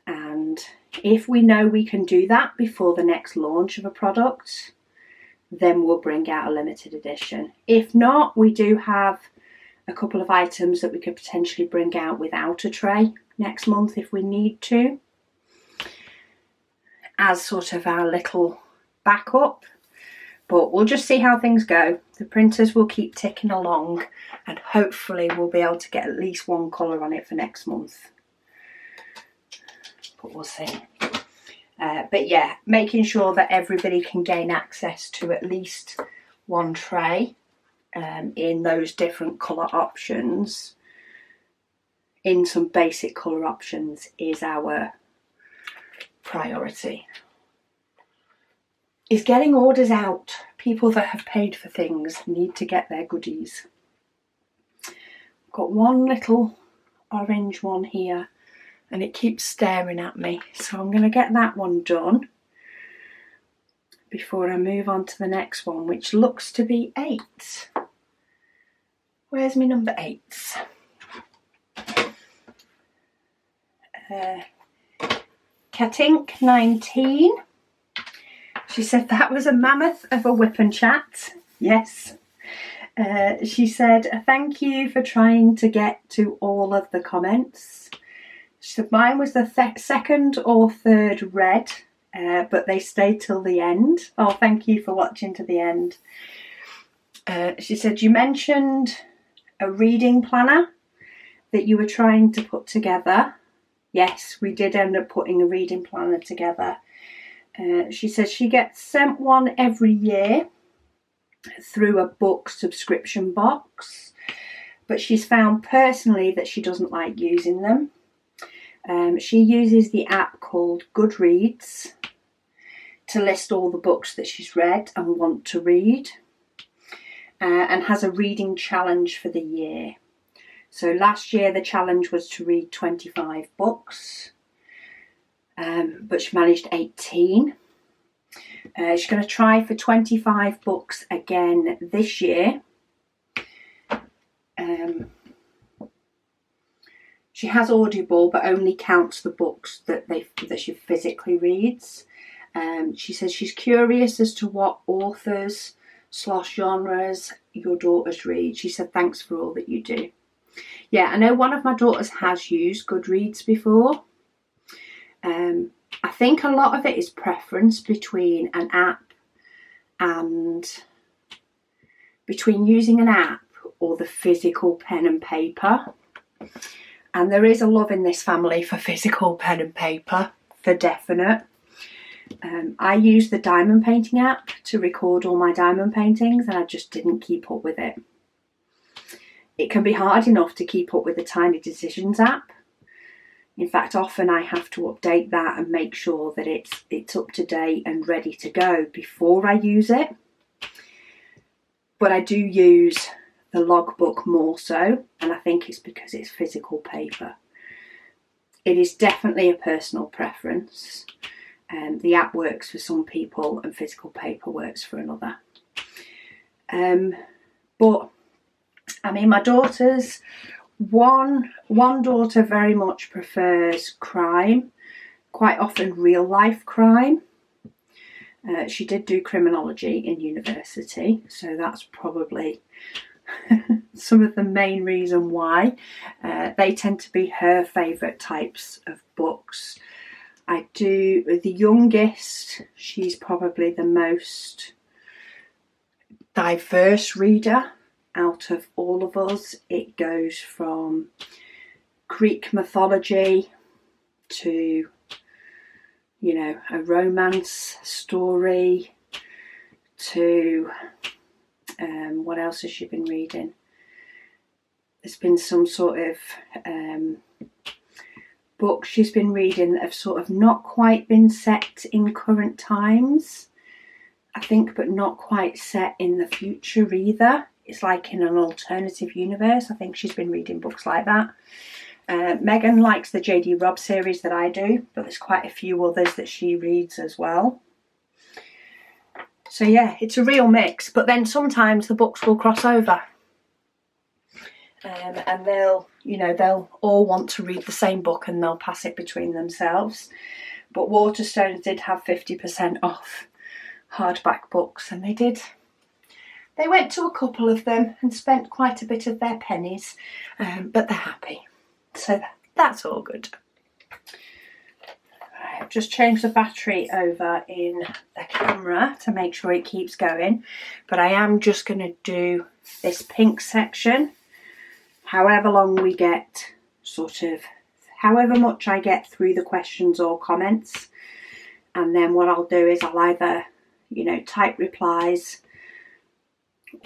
And if we know we can do that before the next launch of a product, then we'll bring out a limited edition. If not, we do have a couple of items that we could potentially bring out without a tray next month if we need to, as sort of our little backup. But we'll just see how things go. The printers will keep ticking along, and hopefully we'll be able to get at least one colour on it for next month. But we'll see. But yeah, making sure that everybody can gain access to at least one tray in those different colour options, in some basic colour options, is our priority. Is getting orders out. People that have paid for things need to get their goodies. I've got one little orange one here, and it keeps staring at me, so I'm going to get that one done before I move on to the next one, which looks to be 8. Where's my number 8? Katink 19. She said that was a mammoth of a WIP chat. Yes. She said, thank you for trying to get to all of the comments. She said mine was the second or third read, but they stayed till the end. Oh, thank you for watching to the end. She said you mentioned a reading planner that you were trying to put together. Yes, we did end up putting a reading planner together. She says she gets sent one every year through a book subscription box, but she's found personally that she doesn't like using them. She uses the app called Goodreads to list all the books that she's read and want to read, and has a reading challenge for the year. So last year the challenge was to read 25 books, but she managed 18. She's going to try for 25 books again this year. She has Audible, but only counts the books that she physically reads. She says she's curious as to what authors / genres your daughters read. She said thanks for all that you do. Yeah, I know one of my daughters has used Goodreads before. I think a lot of it is preference between an app and between using an app or the physical pen and paper. And there is a love in this family for physical pen and paper, for definite. I use the diamond painting app to record all my diamond paintings, and I just didn't keep up with it. It can be hard enough to keep up with the Tiny Decisions app. In fact, often I have to update that and make sure that it's up to date and ready to go before I use it. But I do use the logbook more so, and I think it's because it's physical paper. It is definitely a personal preference. The app works for some people and physical paper works for another. But I mean, my daughters, one daughter very much prefers crime, quite often real life crime. She did do criminology in university, so that's probably some of the main reason why. They tend to be her favourite types of books. The youngest, she's probably the most diverse reader out of all of us. It goes from Greek mythology to, you know, a romance story to, what else has she been reading? There's been some sort of books she's been reading that have sort of not quite been set in current times, I think, but not quite set in the future either. It's like in an alternative universe. I think she's been reading books like that. Megan likes the J.D. Robb series that I do, but there's quite a few others that she reads as well. So yeah, it's a real mix, but then sometimes the books will cross over. And they'll all want to read the same book and they'll pass it between themselves. But Waterstones did have 50% off hardback books, and they did. They went to a couple of them and spent quite a bit of their pennies, but they're happy. So that's all good. I've just changed the battery over in the camera to make sure it keeps going, but I am just going to do this pink section however long we get, however much I get through the questions or comments. And then what I'll do is I'll either, type replies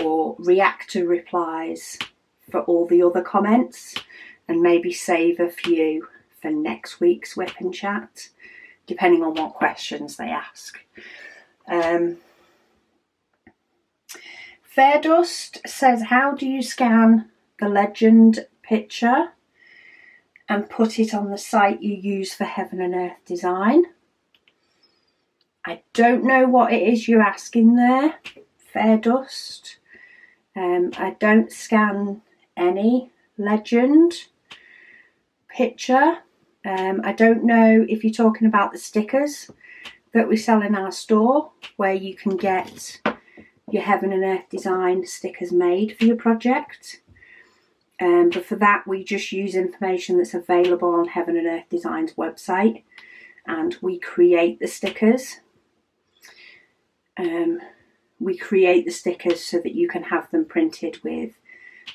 or react to replies for all the other comments, and maybe save a few for next week's WIP and Chat, depending on what questions they ask. Fairdust says, how do you scan the legend picture and put it on the site you use for Heaven and Earth design? I don't know what it is you're asking there, Fairdust. I don't scan any legend picture. I don't know if you're talking about the stickers that we sell in our store, where you can get your Heaven and Earth design stickers made for your project. But for that, we just use information that's available on Heaven and Earth Design's website, and we create the stickers. We create the stickers so that you can have them printed with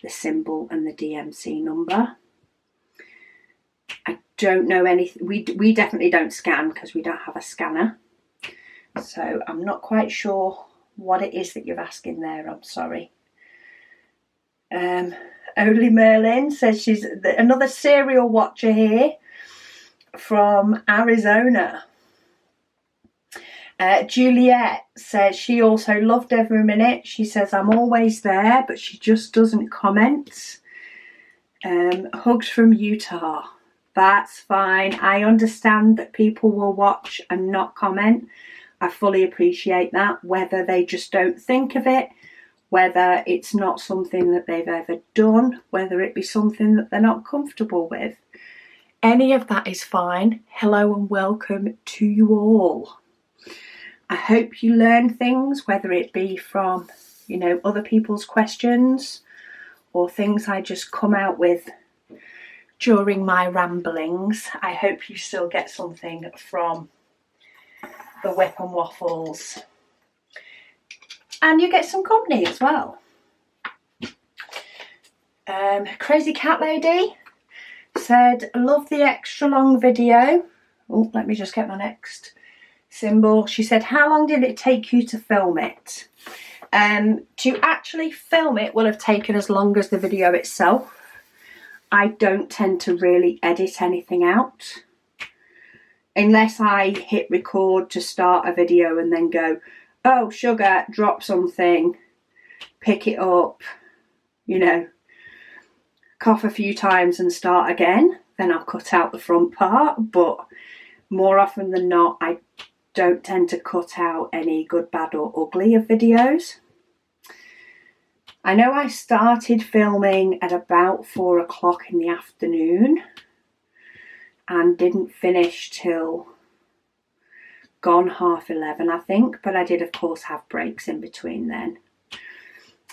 the symbol and the DMC number. I don't know anything. We definitely don't scan because we don't have a scanner. So I'm not quite sure what it is that you're asking there. I'm sorry. Only Merlin says she's another serial watcher here from Arizona. Juliet says she also loved every minute. She says, I'm always there, but she just doesn't comment. Hugs from Utah. That's fine. I understand that people will watch and not comment. I fully appreciate that, whether they just don't think of it, whether it's not something that they've ever done, whether it be something that they're not comfortable with. Any of that is fine. Hello and welcome to you all. I hope you learn things, whether it be from, other people's questions or things I just come out with during my ramblings. I hope you still get something from the WIP and Waffles. And you get some company as well. Crazy Cat Lady said, love the extra long video. Oh, let me just get my next symbol. She said, how long did it take you to film it? To actually film it will have taken as long as the video itself. I don't tend to really edit anything out. Unless I hit record to start a video and then go, oh, sugar, drop something, pick it up, you know, cough a few times and start again, then I'll cut out the front part. But more often than not, I don't tend to cut out any good, bad or ugly of videos. I know I started filming at about 4 o'clock in the afternoon and didn't finish till gone 11:30, I think, but I did of course have breaks in between then.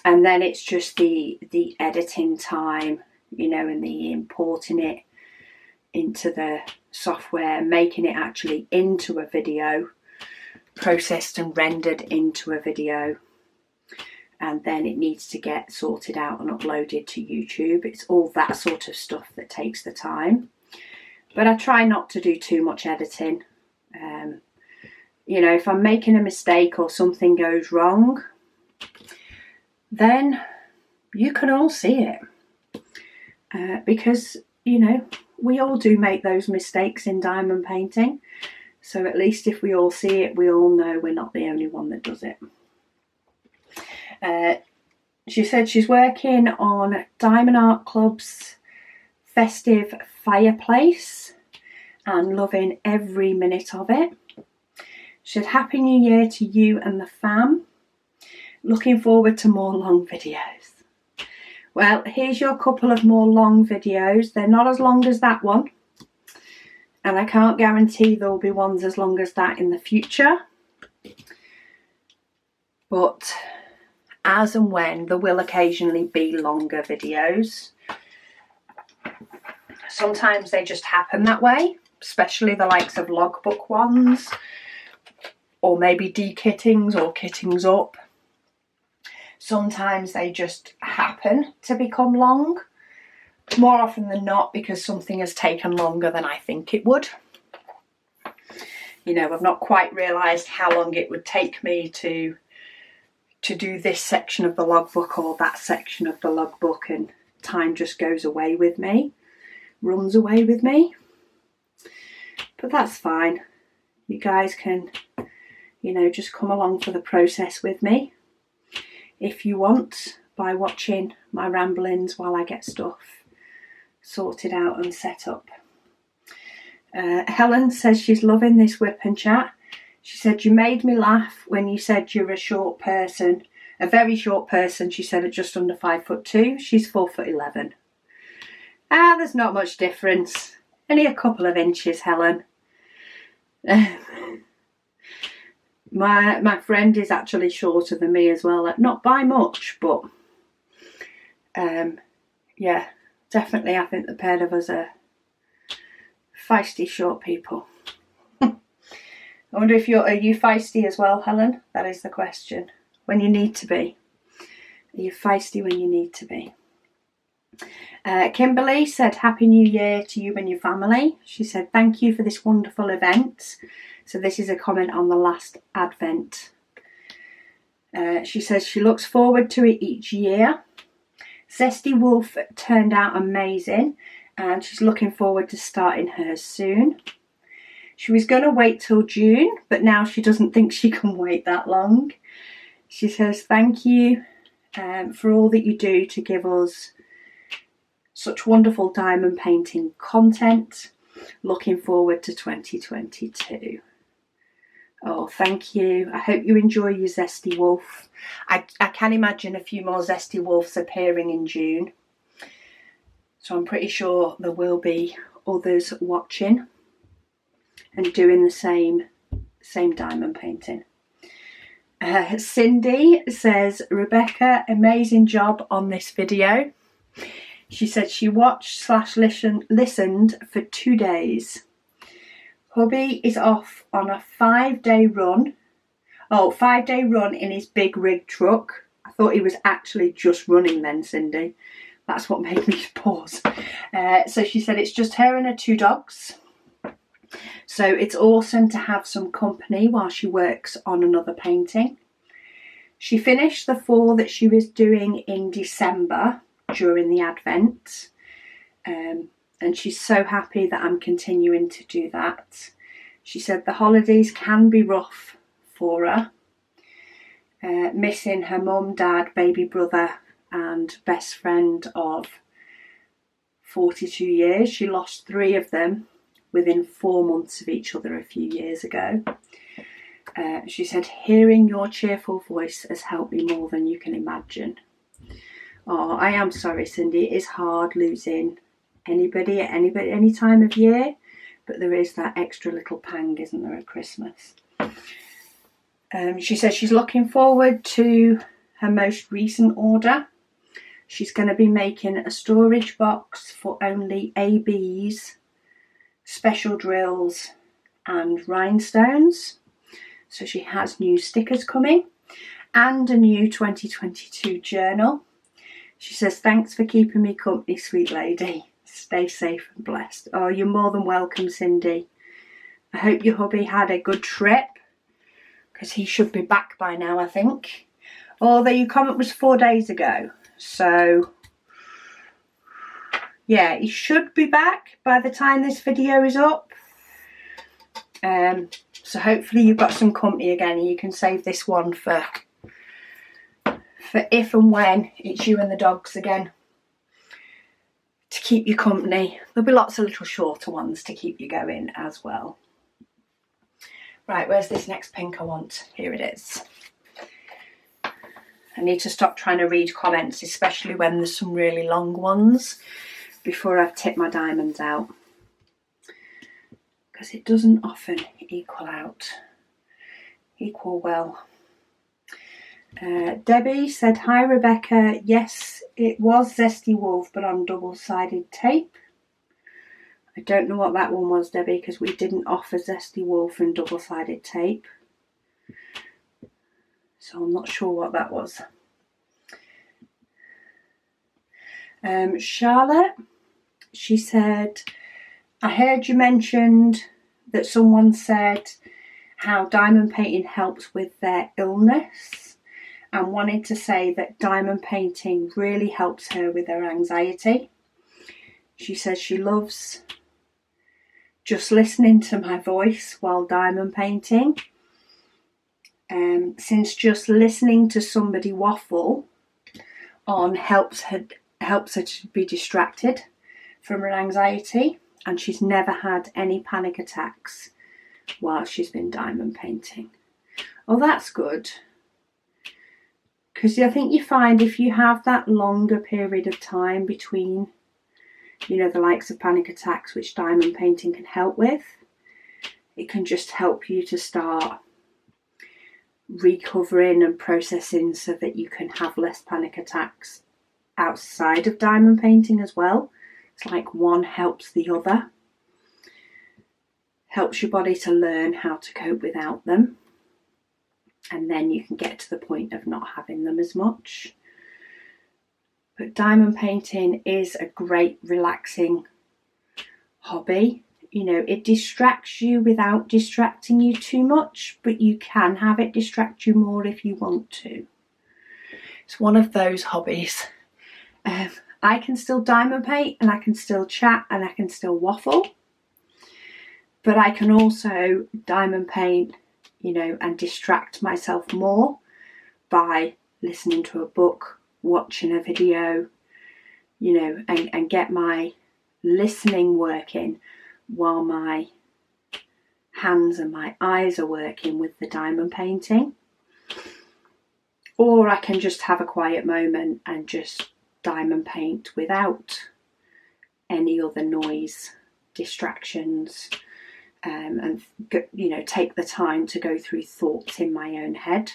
And then it's just the editing time, you know, and the importing it into the software, making it actually into a video, processed and rendered into a video, and then it needs to get sorted out and uploaded to YouTube. It's all that sort of stuff that takes the time. But I try not to do too much editing. You know, if I'm making a mistake or something goes wrong, then you can all see it. Because, you know, we all do make those mistakes in diamond painting. So at least if we all see it, we all know we're not the only one that does it. She said she's working on Diamond Art Club's festive fireplace and loving every minute of it. She said, Happy New Year to you and the fam. Looking forward to more long videos. Well, here's your couple of more long videos. They're not as long as that one. And I can't guarantee there'll be ones as long as that in the future. But as and when, there will occasionally be longer videos. Sometimes they just happen that way, especially the likes of logbook ones, or maybe de-kittings or kittings up. Sometimes they just happen to become long, more often than not because something has taken longer than I think it would. You know, I've not quite realised how long it would take me to do this section of the logbook or that section of the logbook, and time just goes away with me, runs away with me. But that's fine. You guys can, you know, just come along for the process with me if you want, by watching my ramblings while I get stuff sorted out and set up. Helen says she's loving this WIP and chat. She said, you made me laugh when you said you're a short person, a very short person. She said at just under 5'2". She's 4'11". There's not much difference. Only a couple of inches, Helen. My friend is actually shorter than me as well. Not by much, but yeah, definitely I think the pair of us are feisty short people. I wonder if are you feisty as well, Helen? That is the question. When you need to be. Are you feisty when you need to be? Kimberly said, Happy New Year to you and your family. She said, thank you for this wonderful event. So this is a comment on the last Advent. She says she looks forward to it each year. Zesty Wolf turned out amazing and she's looking forward to starting hers soon. She was going to wait till June, but now she doesn't think she can wait that long. She says, thank you for all that you do to give us such wonderful diamond painting content. Looking forward to 2022. Oh, thank you. I hope you enjoy your Zesty Wolf. I can imagine a few more Zesty Wolves appearing in June. So I'm pretty sure there will be others watching and doing the same diamond painting. Cindy says, Rebecca, amazing job on this video. She said she watched / listened for 2 days. Hubby is off on a 5-day run. Oh, 5-day run in his big rig truck. I thought he was actually just running then, Cindy. That's what made me pause. So she said it's just her and her 2 dogs. So it's awesome to have some company while she works on another painting. She finished the 4 that she was doing in December during the Advent. And she's so happy that I'm continuing to do that. She said the holidays can be rough for her. Missing her mum, dad, baby brother and best friend of 42 years. She lost 3 of them within 4 months of each other a few years ago. She said, hearing your cheerful voice has helped me more than you can imagine. Oh, I am sorry, Cindy. It is hard losing anybody at any time of year, but there is that extra little pang, isn't there, at Christmas. She says she's looking forward to her most recent order. She's going to be making a storage box for only ABs, special drills and rhinestones. So she has new stickers coming and a new 2022 journal. She says, thanks for keeping me company, sweet lady. Stay safe and blessed. Oh, you're more than welcome, Cindy. I hope your hubby had a good trip, because he should be back by now, I think. Although your comment was 4 days ago. So, yeah, he should be back by the time this video is up. So hopefully you've got some company again and you can save this one for if and when it's you and the dogs again to keep you company. There'll be lots of little shorter ones to keep you going as well. Right, where's this next pink I want? Here it is. I need to stop trying to read comments, especially when there's some really long ones, before I've tipped my diamonds out, because it doesn't often equal well. Debbie said, hi Rebecca, yes it was Zesty Wolf but on double-sided tape. I don't know what that one was, Debbie, because we didn't offer Zesty Wolf and double-sided tape. So I'm not sure what that was. Charlotte, she said, I heard you mentioned that someone said how diamond painting helps with their illness, and wanted to say that diamond painting really helps her with her anxiety. She says she loves just listening to my voice while diamond painting. Since just listening to somebody waffle on helps her to be distracted from her anxiety, and she's never had any panic attacks while she's been diamond painting. Oh, that's good. Because I think you find if you have that longer period of time between, you know, the likes of panic attacks, which diamond painting can help with, it can just help you to start recovering and processing so that you can have less panic attacks outside of diamond painting as well. It's like one helps the other. Helps your body to learn how to cope without them. And then you can get to the point of not having them as much. But diamond painting is a great relaxing hobby. You know, it distracts you without distracting you too much, but you can have it distract you more if you want to. It's one of those hobbies. I can still diamond paint and I can still chat and I can still waffle, but I can also diamond paint, you know, and distract myself more by listening to a book, watching a video, you know, and get my listening working while my hands and my eyes are working with the diamond painting. Or I can just have a quiet moment and just diamond paint without any other noise, distractions, and, you know, take the time to go through thoughts in my own head.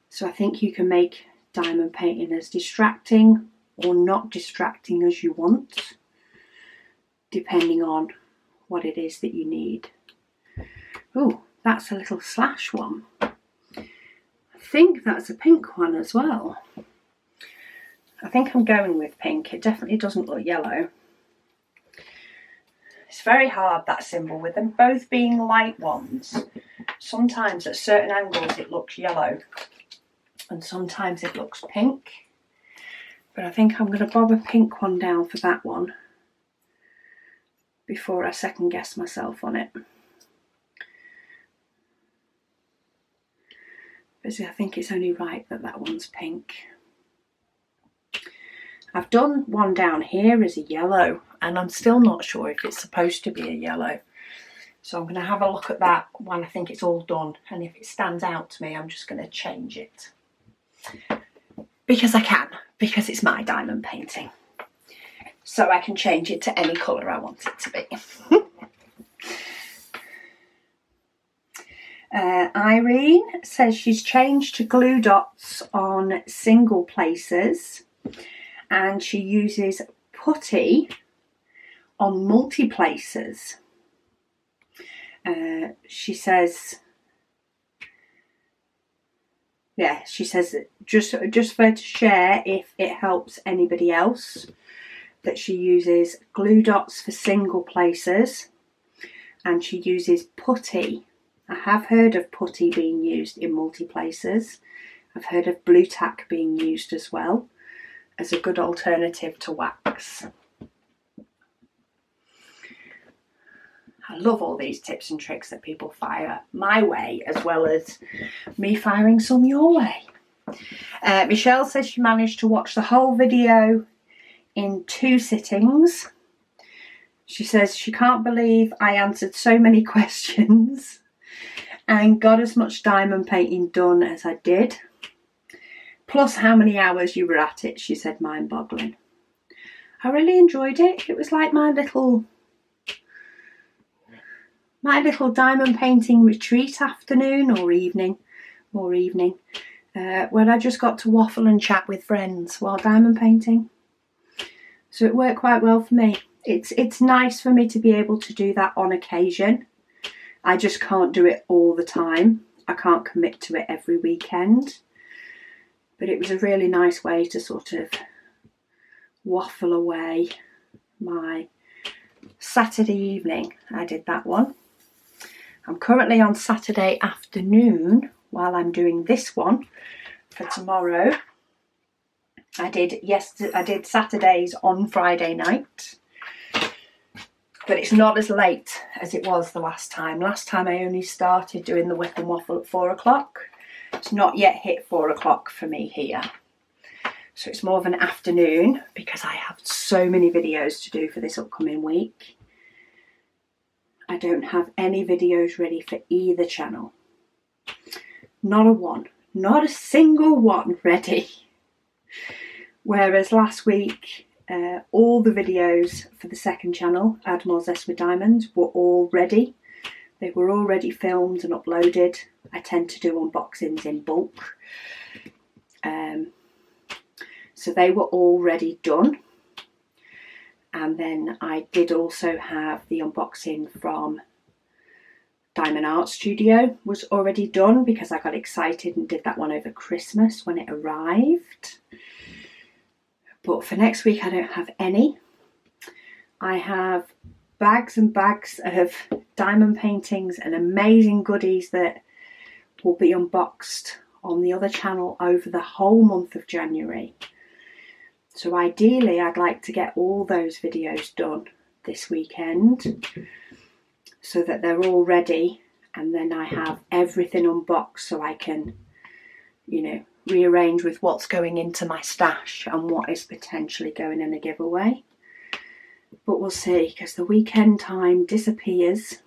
So I think you can make diamond painting as distracting or not distracting as you want, depending on what it is that you need. Oh, that's a little slash one. I think that's a pink one as well. I think I'm going with pink. It definitely doesn't look yellow. It's very hard, that symbol, with them both being light ones. Sometimes at certain angles it looks yellow and sometimes it looks pink. But I think I'm going to bob a pink one down for that one before I second guess myself on it. Because I think it's only right that that one's pink. I've done one down here as a yellow and I'm still not sure if it's supposed to be a yellow. So I'm going to have a look at that when I think it's all done, and if it stands out to me I'm just going to change it. Because I can, because it's my diamond painting. So I can change it to any colour I want it to be. Irene says she's changed to glue dots on single places and she uses putty on multi places. She says just for her to share if it helps anybody else, that she uses glue dots for single places and she uses putty. I have heard of putty being used in multi places. I've heard of blue tack being used as well as a good alternative to wax. I love all these tips and tricks that people fire my way, as well as me firing some your way. Michelle says she managed to watch the whole video in 2 sittings. She says she can't believe I answered so many questions and got as much diamond painting done as I did. Plus how many hours you were at it, she said, mind-boggling. I really enjoyed it. It was like my little diamond painting retreat afternoon or evening, when I just got to waffle and chat with friends while diamond painting. So it worked quite well for me. It's nice for me to be able to do that on occasion. I just can't do it all the time. I can't commit to it every weekend. But it was a really nice way to sort of waffle away my Saturday evening. I did that one. I'm currently on Saturday afternoon while I'm doing this one for tomorrow. I did Saturdays on Friday night, but it's not as late as it was the last time. Last time I only started doing the WIP and Waffle at 4 o'clock. It's not yet hit 4 o'clock for me here. So it's more of an afternoon because I have so many videos to do for this upcoming week. I don't have any videos ready for either channel. Not a one. Not a single one ready. Whereas last week, all the videos for the second channel, Add More Zest with Diamonds, were all ready. They were already filmed and uploaded. I tend to do unboxings in bulk. So they were already done. And then I did also have the unboxing from Diamond Art Studio was already done because I got excited and did that one over Christmas when it arrived. But for next week I don't have any. I have bags and bags of diamond paintings and amazing goodies that will be unboxed on the other channel over the whole month of January. So ideally I'd like to get all those videos done this weekend so that they're all ready, and then I have everything unboxed so I can, you know, rearrange with what's going into my stash and what is potentially going in a giveaway. But we'll see, because the weekend time disappears.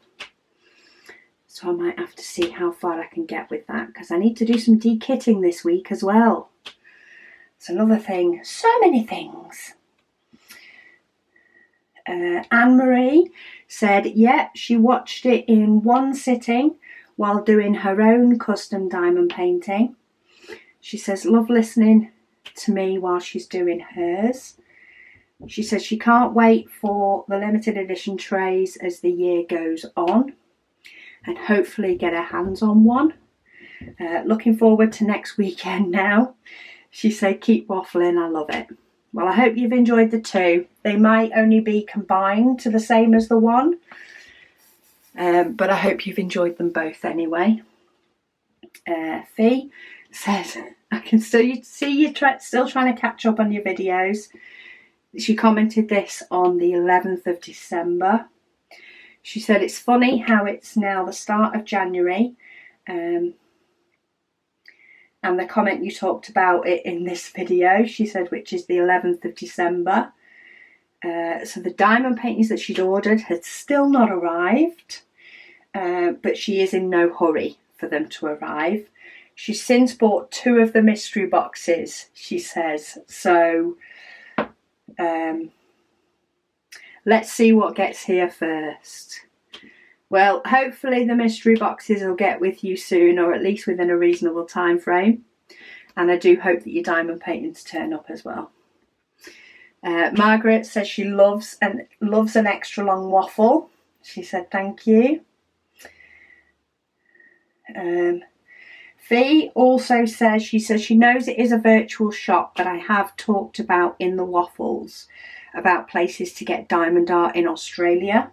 So I might have to see how far I can get with that, because I need to do some de-kitting this week as well. It's another thing. So many things. Anne-Marie said, yeah, she watched it in one sitting while doing her own custom diamond painting. She says, love listening to me while she's doing hers. She says she can't wait for the limited edition trays as the year goes on and hopefully get her hands on one. Looking forward to next weekend now. She said, keep waffling, I love it. Well, I hope you've enjoyed the two. They might only be combined to the same as the one, but I hope you've enjoyed them both anyway. Fee says, I can still see you still trying to catch up on your videos. She commented this on the 11th of December. She said, it's funny how it's now the start of January, and the comment you talked about it in this video, she said, which is the 11th of December. So the diamond paintings that she'd ordered had still not arrived, but she is in no hurry for them to arrive. She's since bought 2 of the mystery boxes, she says. So let's see what gets here first. Well, hopefully the mystery boxes will get with you soon, or at least within a reasonable time frame. And I do hope that your diamond paintings turn up as well. Margaret says she loves an extra long waffle. She said thank you. Fee also says she knows it is a virtual shop, but I have talked about in the waffles about places to get diamond art in Australia.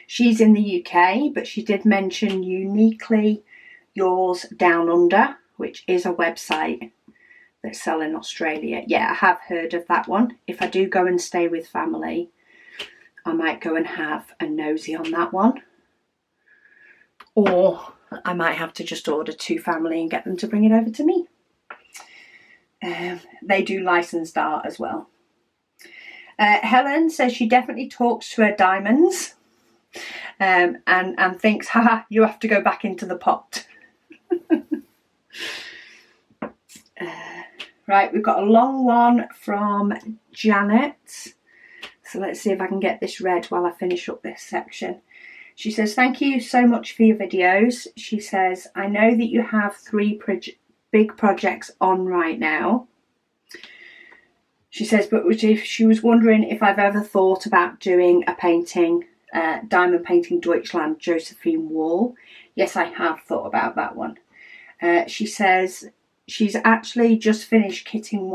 She's in the UK, but she did mention Uniquely Yours Down Under, which is a website that sell in Australia. Yeah, I have heard of that one. If I do go and stay with family, I might go and have a nosy on that one. Or I might have to just order to family and get them to bring it over to me. They do licensed art as well. Helen says she definitely talks to her diamonds. And thinks, haha, you have to go back into the pot. Right, we've got a long one from Janet. So let's see if I can get this read while I finish up this section. She says, thank you so much for your videos. She says, I know that you have 3 big projects on right now. She says, but she was wondering if I've ever thought about doing a painting, diamond painting Deutschland Josephine wall. Yes, I have thought about that one. She says she's actually just finished kitting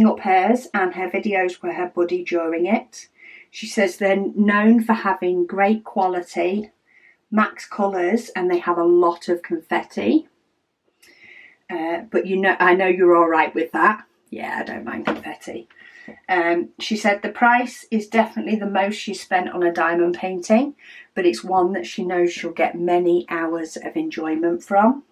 up hers, and her videos were her buddy during it. She says they're known for having great quality, max colours, and they have a lot of confetti. But I know you're all right with that. Yeah, I don't mind confetti. She said the price is definitely the most she spent on a diamond painting, but it's one that she knows she'll get many hours of enjoyment from.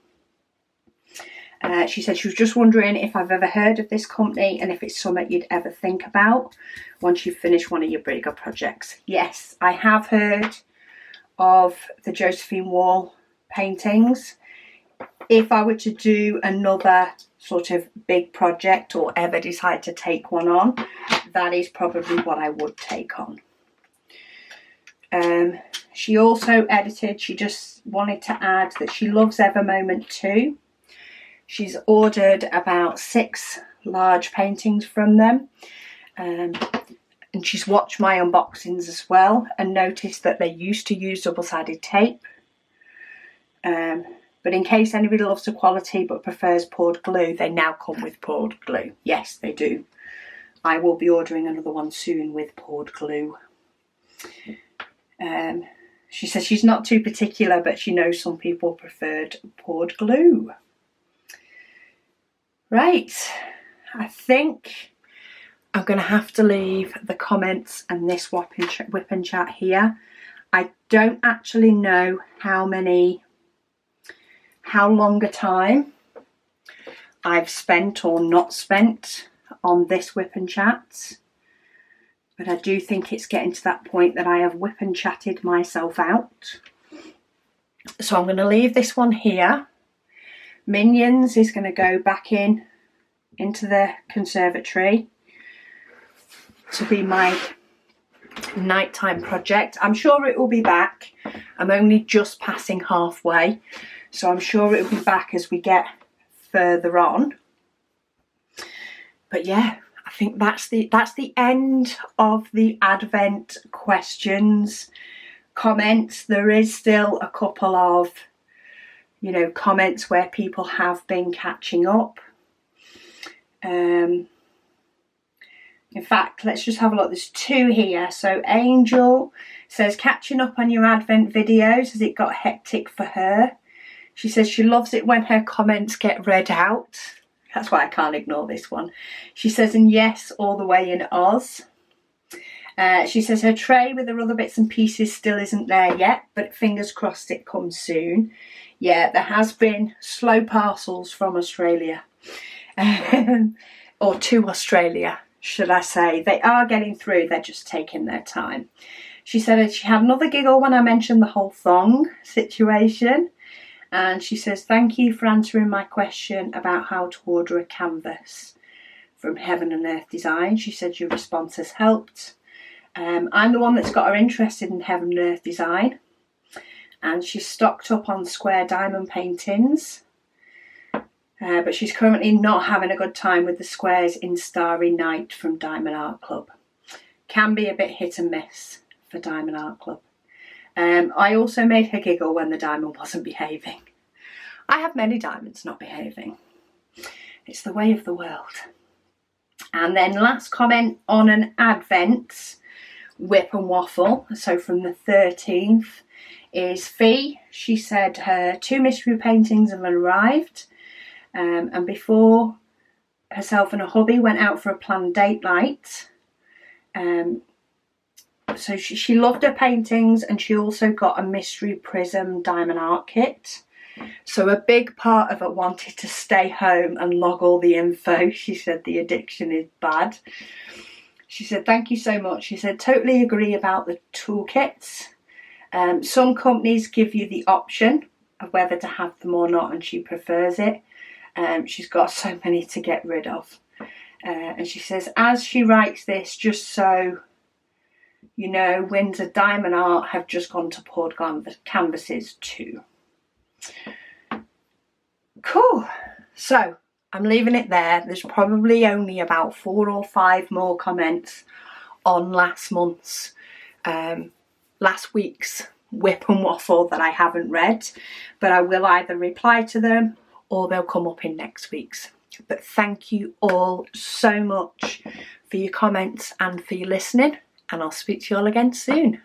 She said she was just wondering if I've ever heard of this company and if it's something you'd ever think about once you've finished one of your bigger projects. Yes, I have heard of the Josephine wall paintings. If I were to do another sort of big project or ever decide to take one on, that is probably what I would take on. She also edited, she just wanted to add that she loves Evermoment too. She's ordered about 6 large paintings from them, and she's watched my unboxings as well and noticed that they used to use double-sided tape. But in case anybody loves the quality but prefers poured glue, they now come with poured glue. Yes, they do. I will be ordering another one soon with poured glue. She says she's not too particular, but she knows some people preferred poured glue. Right, I think I'm going to have to leave the comments and this WIP and Chat here. I don't actually know how long a time I've spent or not spent on this WIP and Chat, but I do think it's getting to that point that I have WIP and Chatted myself out. So I'm going to leave this one here. Minons is going to go back into the conservatory to be my nighttime project. I'm sure it will be back. I'm only just passing halfway, so I'm sure it will be back as we get further on. But yeah, I think that's the end of the Advent questions comments. There is still a couple of, you know, comments where people have been catching up. In fact, let's just have a look. There's 2 here. So Angel says, catching up on your Advent videos as it got hectic for her. She says she loves it when her comments get read out. That's why I can't ignore this one. She says, and yes, all the way in Oz. She says her tray with her other bits and pieces still isn't there yet, but fingers crossed it comes soon. Yeah, there has been slow parcels from Australia. Or to Australia, should I say. They are getting through, they're just taking their time. She said she had another giggle when I mentioned the whole thong situation. And she says, thank you for answering my question about how to order a canvas from Heaven and Earth Design. She said your response has helped. I'm the one that's got her interested in Heaven and Earth Design. And she's stocked up on square diamond paintings. But she's currently not having a good time with the squares in Starry Night from Diamond Art Club. Can be a bit hit and miss for Diamond Art Club. I also made her giggle when the diamond wasn't behaving. I have many diamonds not behaving. It's the way of the world. And then last comment on an Advent WIP and Waffle. So from the 13th is Fee. She said her 2 mystery paintings have arrived. And before herself and her hubby went out for a planned date night. So she loved her paintings, and she also got a mystery prism diamond art kit. So a big part of it wanted to stay home and log all the info. She said the addiction is bad. She said, thank you so much. She said, totally agree about the toolkits. Some companies give you the option of whether to have them or not, and she prefers it. She's got so many to get rid of. And she says, as she writes this, just so you know, Windsor Diamond Art have just gone to poured canvases too. Cool. So I'm leaving it there. There's probably only about 4 or 5 more comments on last week's WIP and Waffle that I haven't read, but I will either reply to them or they'll come up in next week's. But thank you all so much for your comments and for your listening, and I'll speak to you all again soon.